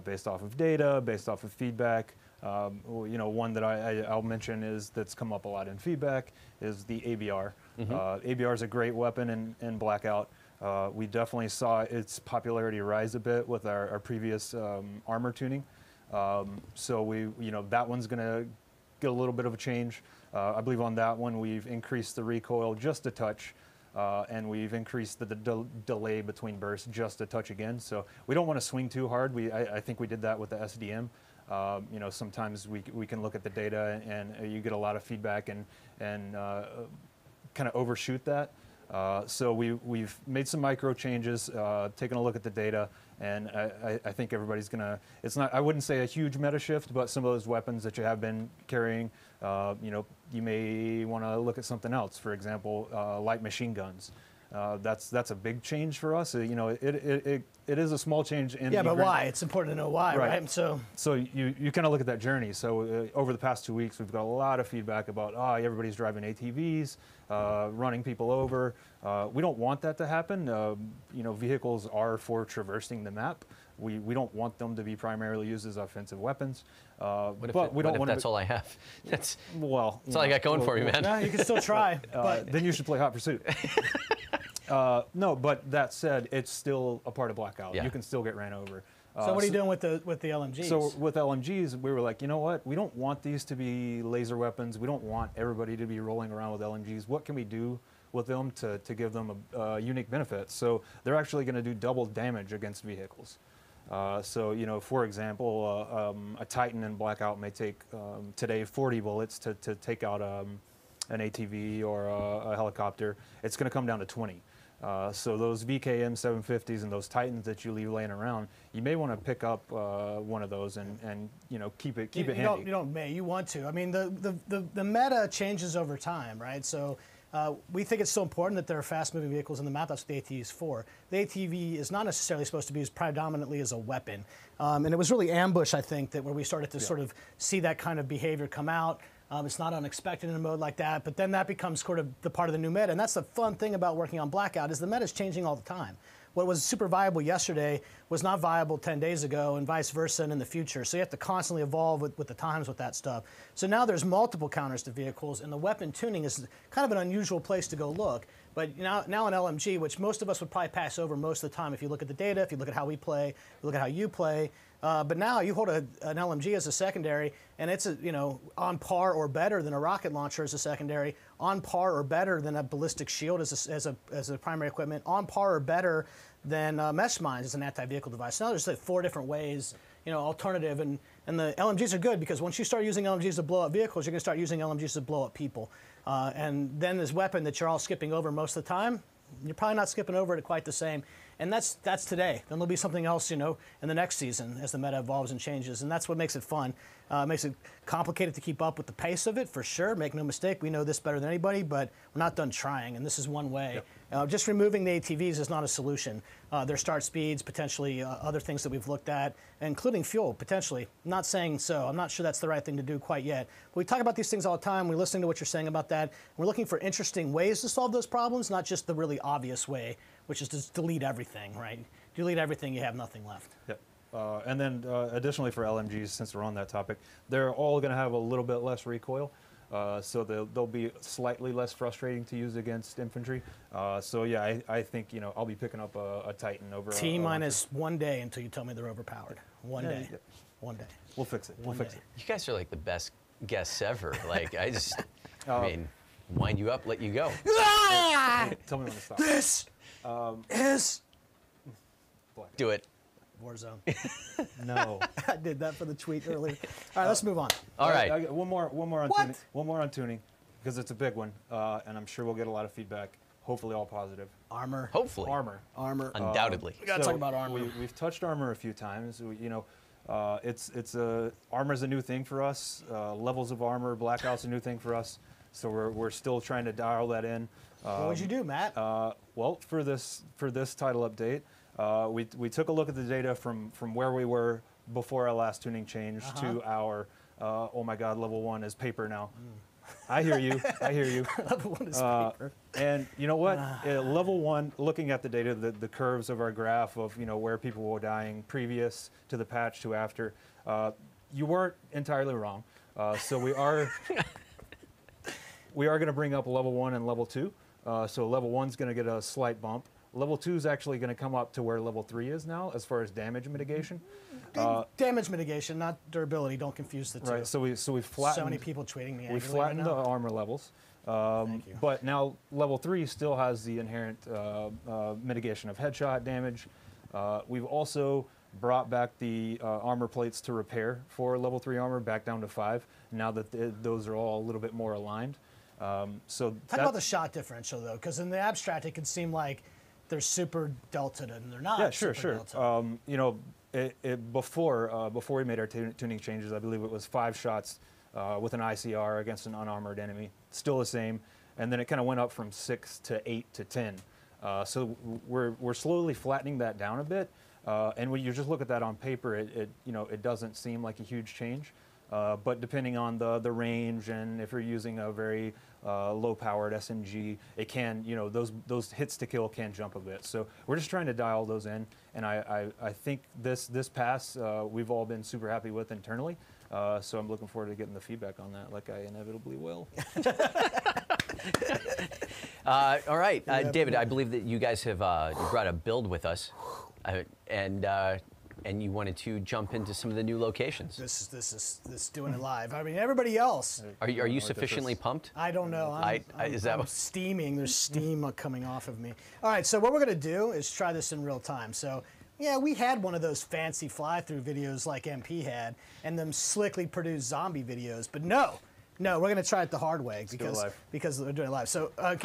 based off of data, based off of feedback. One that I'll mention that's come up a lot in feedback is the ABR. ABR is a great weapon in Blackout. We definitely saw its popularity rise a bit with our previous armor tuning. So that one's going to get a little bit of a change. I believe on that one we've increased the recoil just a touch. and we've increased the delay between bursts just a touch again. So we don't want to swing too hard. I think we did that with the SDM. You know, sometimes we can look at the data and you get a lot of feedback and kind of overshoot that. So we've made some micro changes, taken a look at the data, and I think everybody's gonna. It's not. I wouldn't say a huge meta shift, but some of those weapons that you have been carrying, you know, you may want to look at something else. For example, light machine guns. That's a big change for us. You know, it is a small change in. Yeah, but why? It's important to know why, right? So you kind of look at that journey. So over the past 2 weeks, we've got a lot of feedback about everybody's driving ATVs, running people over. We don't want that to happen. You know, vehicles are for traversing the map. We don't want them to be primarily used as offensive weapons. What if that's all I have? That's all I got going for me, man. No, you can still try. But then you should play Hot Pursuit. No, but that said, it's still a part of Blackout. Yeah. You can still get ran over. So what are you doing with the LMGs? So with LMGs, we were like, you know what? We don't want these to be laser weapons. We don't want everybody to be rolling around with LMGs. What can we do with them to give them a unique benefit? So they're actually going to do double damage against vehicles. So, you know, for example, a Titan in Blackout may take today 40 bullets to take out an ATV or a helicopter. It's going to come down to 20. So those VKM 750s and those Titans that you leave laying around, you may want to pick up one of those and you know keep it handy. You want to. I mean, the meta changes over time, right? So we think it's so important that there are fast-moving vehicles in the map. That's what the ATV is for. The ATV is not necessarily supposed to be used predominantly as a weapon, and it was really Ambush, I think, that where we started to sort of see that kind of behavior come out. It's not unexpected in a mode like that, but then that becomes sort of the part of the new meta. And that's the fun thing about working on Blackout is the meta is changing all the time. What was super viable yesterday was not viable 10 days ago and vice versa and in the future. So you have to constantly evolve with the times with that stuff. So now there's multiple counters to vehicles, and the weapon tuning is kind of an unusual place to go look. But now an LMG, which most of us would probably pass over most of the time if you look at the data, if you look at how we play, you look at how you play. But now you hold an LMG as a secondary, and it's on par or better than a rocket launcher as a secondary, on par or better than a ballistic shield as a primary equipment, on par or better than mesh mines as an anti-vehicle device. So now there's like 4 different ways, alternative, and the LMGs are good because once you start using LMGs to blow up vehicles, you're going to start using LMGs to blow up people. And then this weapon that you're all skipping over most of the time, you're probably not skipping over it quite the same. And that's today. Then there'll be something else, in the next season as the meta evolves and changes. And that's what makes it fun. Makes it complicated to keep up with the pace of it, for sure. Make no mistake, we know this better than anybody, but we're not done trying, and this is one way. Yep. Just removing the ATVs is not a solution. Their start speeds, potentially other things that we've looked at, including fuel, potentially. I'm not saying so. I'm not sure that's the right thing to do quite yet. But we talk about these things all the time. We're listening to what you're saying about that. We're looking for interesting ways to solve those problems, not just the really obvious way, which is to delete everything, right? Delete everything, you have nothing left. Yep. And then additionally for LMGs, since we're on that topic, they're all going to have a little bit less recoil. So they'll be slightly less frustrating to use against infantry. So yeah, I think I'll be picking up a Titan over. T-minus 1 day until you tell me they're overpowered. One day. Yep. 1 day. We'll fix it. We'll fix it. You guys are like the best guests ever. Like I mean, wind you up, let you go. Tell me when to stop. This is Do it. Warzone. No. I did that for the tweet earlier. All right, let's move on. All right. I got one more on What? tuning. One more on tuning, because it's a big one, and I'm sure we'll get a lot of feedback. Hopefully, all positive. Armor. Hopefully. Armor. Undoubtedly. We gotta talk about armor. We've touched armor a few times. Armor's a new thing for us. Levels of armor, blackout's a new thing for us. So we're still trying to dial that in. What would you do, Matt? Well, for this title update, we took a look at the data from where we were before our last tuning change to our oh my God, level 1 is paper now. I hear you. Level 1 is paper. And you know what? Level 1, looking at the data, the curves of our graph of where people were dying previous to the patch to after, you weren't entirely wrong. So we are going to bring up level 1 and level 2. So level 1's going to get a slight bump. Level 2 is actually going to come up to where level 3 is now, as far as damage mitigation. Damage mitigation, not durability. Don't confuse the two. Right. So we flattened. So many people tweeting me. We flattened the armor levels. But now level 3 still has the inherent mitigation of headshot damage. We've also brought back the armor plates to repair for level 3 armor back down to 5, now that those are all a little bit more aligned. So talk about the shot differential, though, because in the abstract it can seem like they're super delta, and they're not. Yeah, sure. Delta. You know, before we made our tuning changes, I believe it was 5 shots with an ICR against an unarmored enemy, still the same, and then it kind of went up from 6 to 8 to 10. So we're slowly flattening that down a bit, and when you just look at that on paper, it doesn't seem like a huge change. But depending on the range, and if you're using a very low-powered SMG, it can, those hits to kill can jump a bit. So we're just trying to dial those in, and I think this pass we've all been super happy with internally. So I'm looking forward to getting the feedback on that, like I inevitably will. All right, David, I believe that you guys have you brought a build with us, and you wanted to jump into some of the new locations. This is doing it live. I mean, everybody else. Are you sufficiently pumped? I don't know. Is that I'm steaming? There's steam coming off of me. All right, so what we're gonna do is try this in real time. So yeah, we had one of those fancy fly-through videos like MP had, and them slickly produced zombie videos. But no, we're gonna try it the hard way because we're doing it live. So I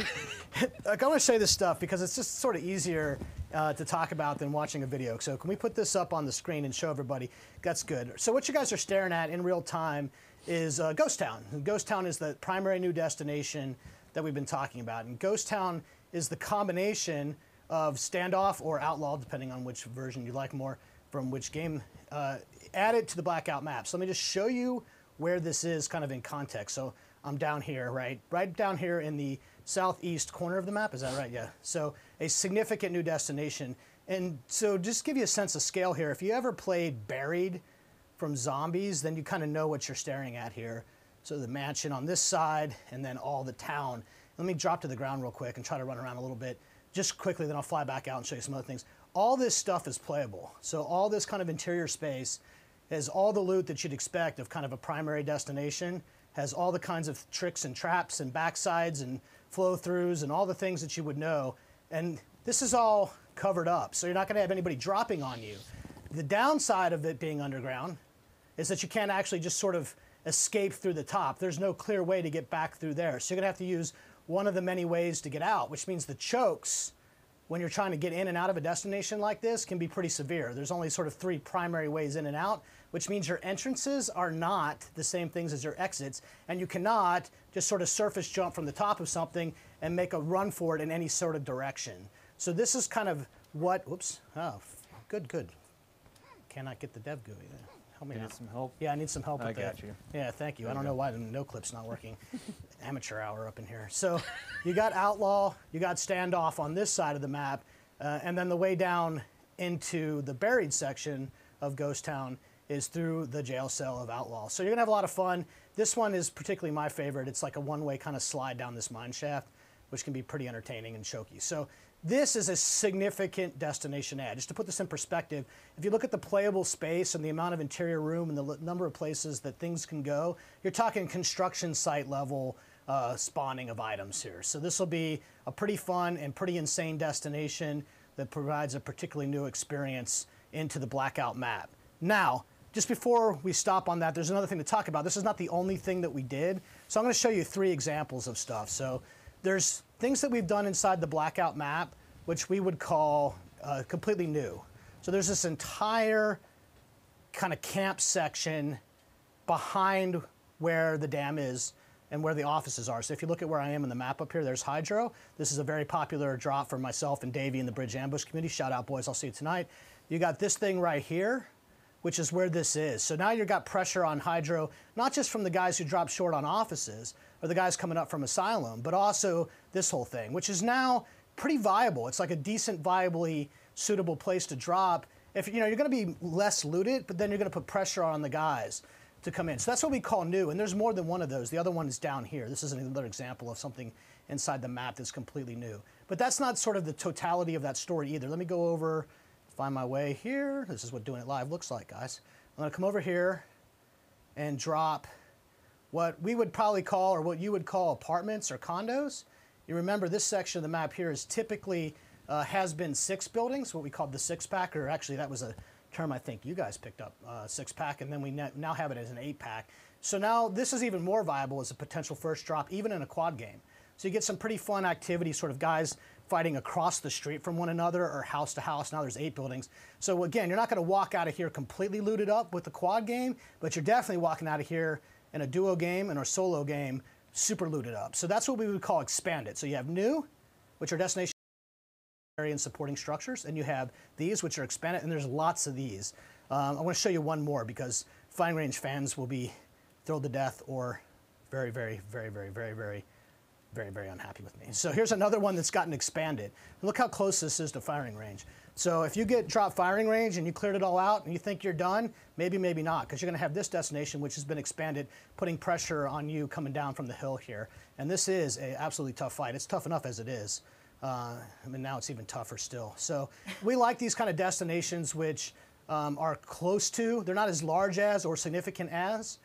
want to show you this stuff because it's just sort of easier to talk about than watching a video. So can we put this up on the screen and show everybody? That's good. So what you guys are staring at in real time is Ghost Town. Ghost Town is the primary new destination that we've been talking about, and Ghost Town is the combination of Standoff or Outlaw, depending on which version you like more from which game, added to the Blackout map. So let me just show you where this is kind of in context. So I'm down here, right down here in the southeast corner of the map. Is that right? Yeah. So a significant new destination. And so just give you a sense of scale here. If you ever played Buried from Zombies, then you kind of know what you're staring at here. So the mansion on this side and then all the town. Let me drop to the ground real quick and try to run around a little bit just quickly, then I'll fly back out and show you some other things. All this stuff is playable. So all this kind of interior space has all the loot that you'd expect of kind of a primary destination, has all the kinds of tricks and traps and backsides and flow-throughs and all the things that you would know. And this is all covered up, so you're not gonna have anybody dropping on you. The downside of it being underground is that you can't actually just sort of escape through the top. There's no clear way to get back through there. So you're gonna have to use one of the many ways to get out, which means the chokes, when you're trying to get in and out of a destination like this, can be pretty severe. There's only sort of 3 primary ways in and out, which means your entrances are not the same things as your exits, and you cannot just sort of surface jump from the top of something and make a run for it in any sort of direction. So this is kind of what, whoops, oh, good. Cannot get the dev GUI there. Help me out. Need some help? Yeah, I need some help with that. I got you. Yeah, thank you. I don't know why the no-clip's not working. Amateur hour up in here. So you got Outlaw, you got Standoff on this side of the map, and then the way down into the buried section of Ghost Town is through the jail cell of Outlaw. So you're gonna have a lot of fun. This one is particularly my favorite. It's like a one-way kind of slide down this mine shaft, which can be pretty entertaining and choky. So this is a significant destination add. Just to put this in perspective, if you look at the playable space and the amount of interior room and the number of places that things can go, you're talking construction site level spawning of items here. So this will be a pretty fun and pretty insane destination that provides a particularly new experience into the Blackout map. Now, just before we stop on that, there's another thing to talk about. This is not the only thing that we did. So I'm gonna show you 3 examples of stuff. So there's things that we've done inside the Blackout map, which we would call completely new. So there's this entire kind of camp section behind where the dam is and where the offices are. So if you look at where I am in the map up here, there's Hydro. This is a very popular drop for myself and Davey in the Bridge Ambush community. Shout out, boys, I'll see you tonight. You got this thing right here, which is where this is. So now you've got pressure on Hydro, not just from the guys who drop short on offices, or the guys coming up from Asylum, but also this whole thing, which is now pretty viable. It's like a decent, viably suitable place to drop. If you're going to be less looted, but then you're going to put pressure on the guys to come in. So that's what we call new, and there's more than one of those. The other one is down here. This is another example of something inside the map that's completely new. But that's not sort of the totality of that story either. Let me go over, find my way here. This is what doing it live looks like, guys. I'm going to come over here and drop what we would probably call, or what you would call, apartments or condos. You remember this section of the map here is typically has been 6 buildings, what we called the 6-pack, or actually that was a term I think you guys picked up, 6-pack, and then we now have it as an 8-pack. So now this is even more viable as a potential first drop, even in a quad game. So you get some pretty fun activity, sort of guys fighting across the street from one another or house to house. Now there's 8 buildings. So again, you're not going to walk out of here completely looted up with the quad game, but you're definitely walking out of here in a duo game and a solo game super looted up. So that's what we would call expanded. So you have new, which are destination area and supporting structures, and you have these, which are expanded, and there's lots of these. I want to show you one more because firing range fans will be thrilled to death or very, very, very, very, very, very, very, very unhappy with me. So here's another one that's gotten expanded. Look how close this is to firing range. So if you get drop firing range and you cleared it all out and you think you're done, maybe, maybe not, because you're going to have this destination, which has been expanded, putting pressure on you coming down from the hill here. And this is an absolutely tough fight. It's tough enough as it is. I mean, now it's even tougher still. So we like these kind of destinations which are close to, they're not as large as or significant as,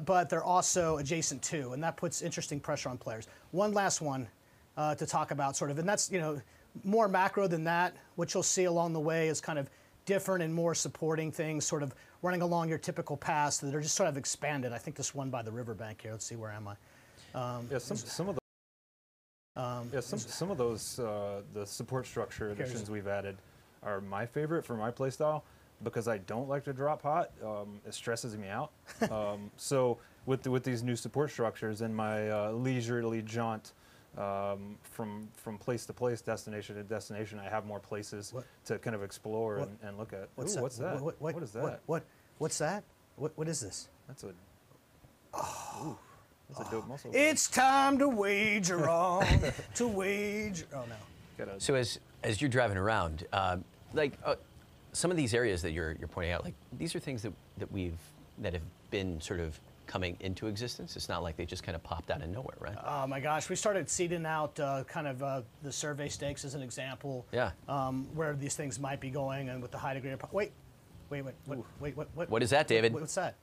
but they're also adjacent to, and that puts interesting pressure on players. One last one to talk about, sort of, and that's, you know, more macro than that. What you'll see along the way is kind of different and more supporting things, sort of running along your typical paths that are just sort of expanded. I think this one by the riverbank here. Let's see, where am I? Yeah, some of the some of those the support structure additions we've added are my favorite for my playstyle, because I don't like to drop hot. It stresses me out. So with these new support structures and my leisurely jaunt from place to place, destination to destination, I have more places to kind of explore and look at. What's Ooh, what's that? What is that? What's that? What is this? That's a. Ooh, that's a dope muscle. It's time to wager on, to wager. Oh no. So as you're driving around, some of these areas that you're pointing out, like these are things that have been sort of coming into existence. It's not like they just kind of popped out of nowhere, right? Oh my gosh, we started seeding out kind of the survey stakes as an example. Yeah. Where these things might be going, and with the high degree of wait. What is that, David? What's that?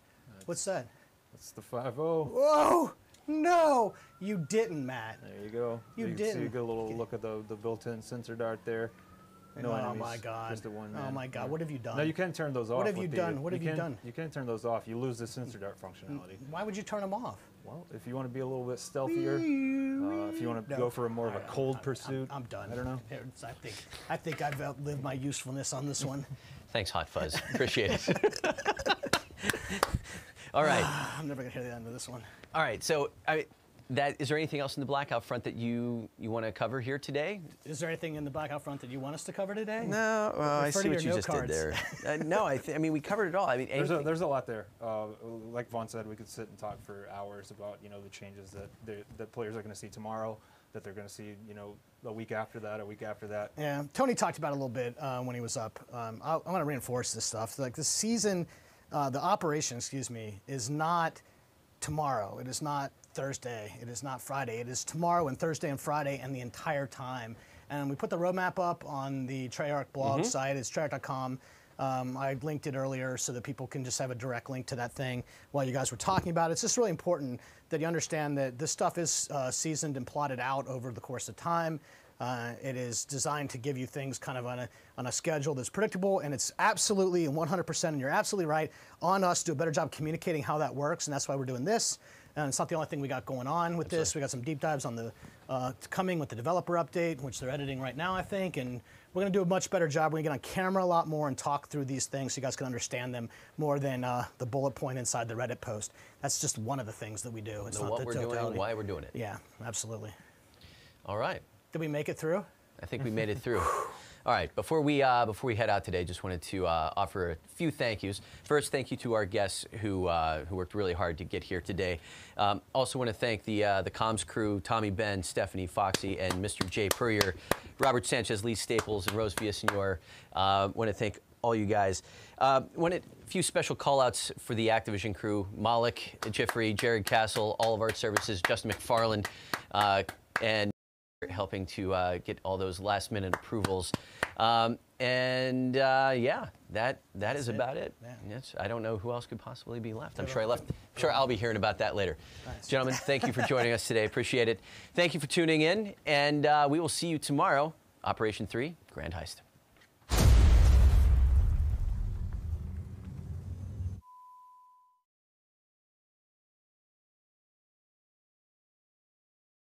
What's that? That's the 5-0. Whoa! No, you didn't, Matt. There you go. You can didn't. See a good little look at the built-in sensor dart there. No enemies, oh my God! just the one man. Oh my God! What have you done? No, you can't turn those off. What have you done? What have you done? You can't turn those off. You lose the sensor dart functionality. Why would you turn them off? Well, if you want to be a little bit stealthier, if you want to go for a more of a cold pursuit. I'm done. I don't know. I think I've outlived my usefulness on this one. Thanks, Hot Fuzz. Appreciate it. All right. I'm never gonna hear the end of this one. All right. So, is there anything else in the blackout front that you want to cover here today? Is there anything in the blackout front that you want us to cover today? No. Well, I see what you just cards. did there. No, I mean we covered it all. I mean, there's a lot there. Like Vaughn said, we could sit and talk for hours about the changes that players are going to see tomorrow, that they're going to see a week after that, a week after that. Yeah, Tony talked about it a little bit when he was up. I want to reinforce this stuff. Like the season, the operation, is not tomorrow. It is not Thursday. It is not Friday. It is tomorrow and Thursday and Friday and the entire time. And we put the roadmap up on the Treyarch blog site. It's treyarch.com. I linked it earlier so that people can just have a direct link to that thing while you guys were talking about it. It's just really important that you understand that this stuff is seasoned and plotted out over the course of time. It is designed to give you things kind of on a schedule that's predictable, and it's absolutely and 100%, and you're absolutely right, on us to do a better job communicating how that works, and that's why we're doing this. And it's not the only thing we got going on with this. We got some deep dives on the coming with the developer update, which they're editing right now, I think, and we're going to do a much better job. We're going to get on camera a lot more and talk through these things so you guys can understand them more than the bullet point inside the Reddit post. That's just one of the things that we do. It's not what the we're totality. doing and why we're doing it. Yeah, absolutely. All right. Did we make it through? I think we made it through. All right, before we head out today, just wanted to offer a few thank yous. First, thank you to our guests who worked really hard to get here today. Also want to thank the comms crew, Tommy, Ben, Stephanie, Foxy, and Mr. Jay Purrier, Robert Sanchez, Lee Staples, and Rose Villasenor. Want to thank all you guys. Want a few special call-outs for the Activision crew, Malik, Jeffrey, Jared Castle, all of Art Services, Justin McFarland, and helping to get all those last-minute approvals. Yeah, that is about it. Yeah. Yes, I don't know who else could possibly be left. I'm sure I'll be hearing about that later. Nice. Gentlemen, thank you for joining us today. Appreciate it. Thank you for tuning in, and we will see you tomorrow. Operation 3, Grand Heist.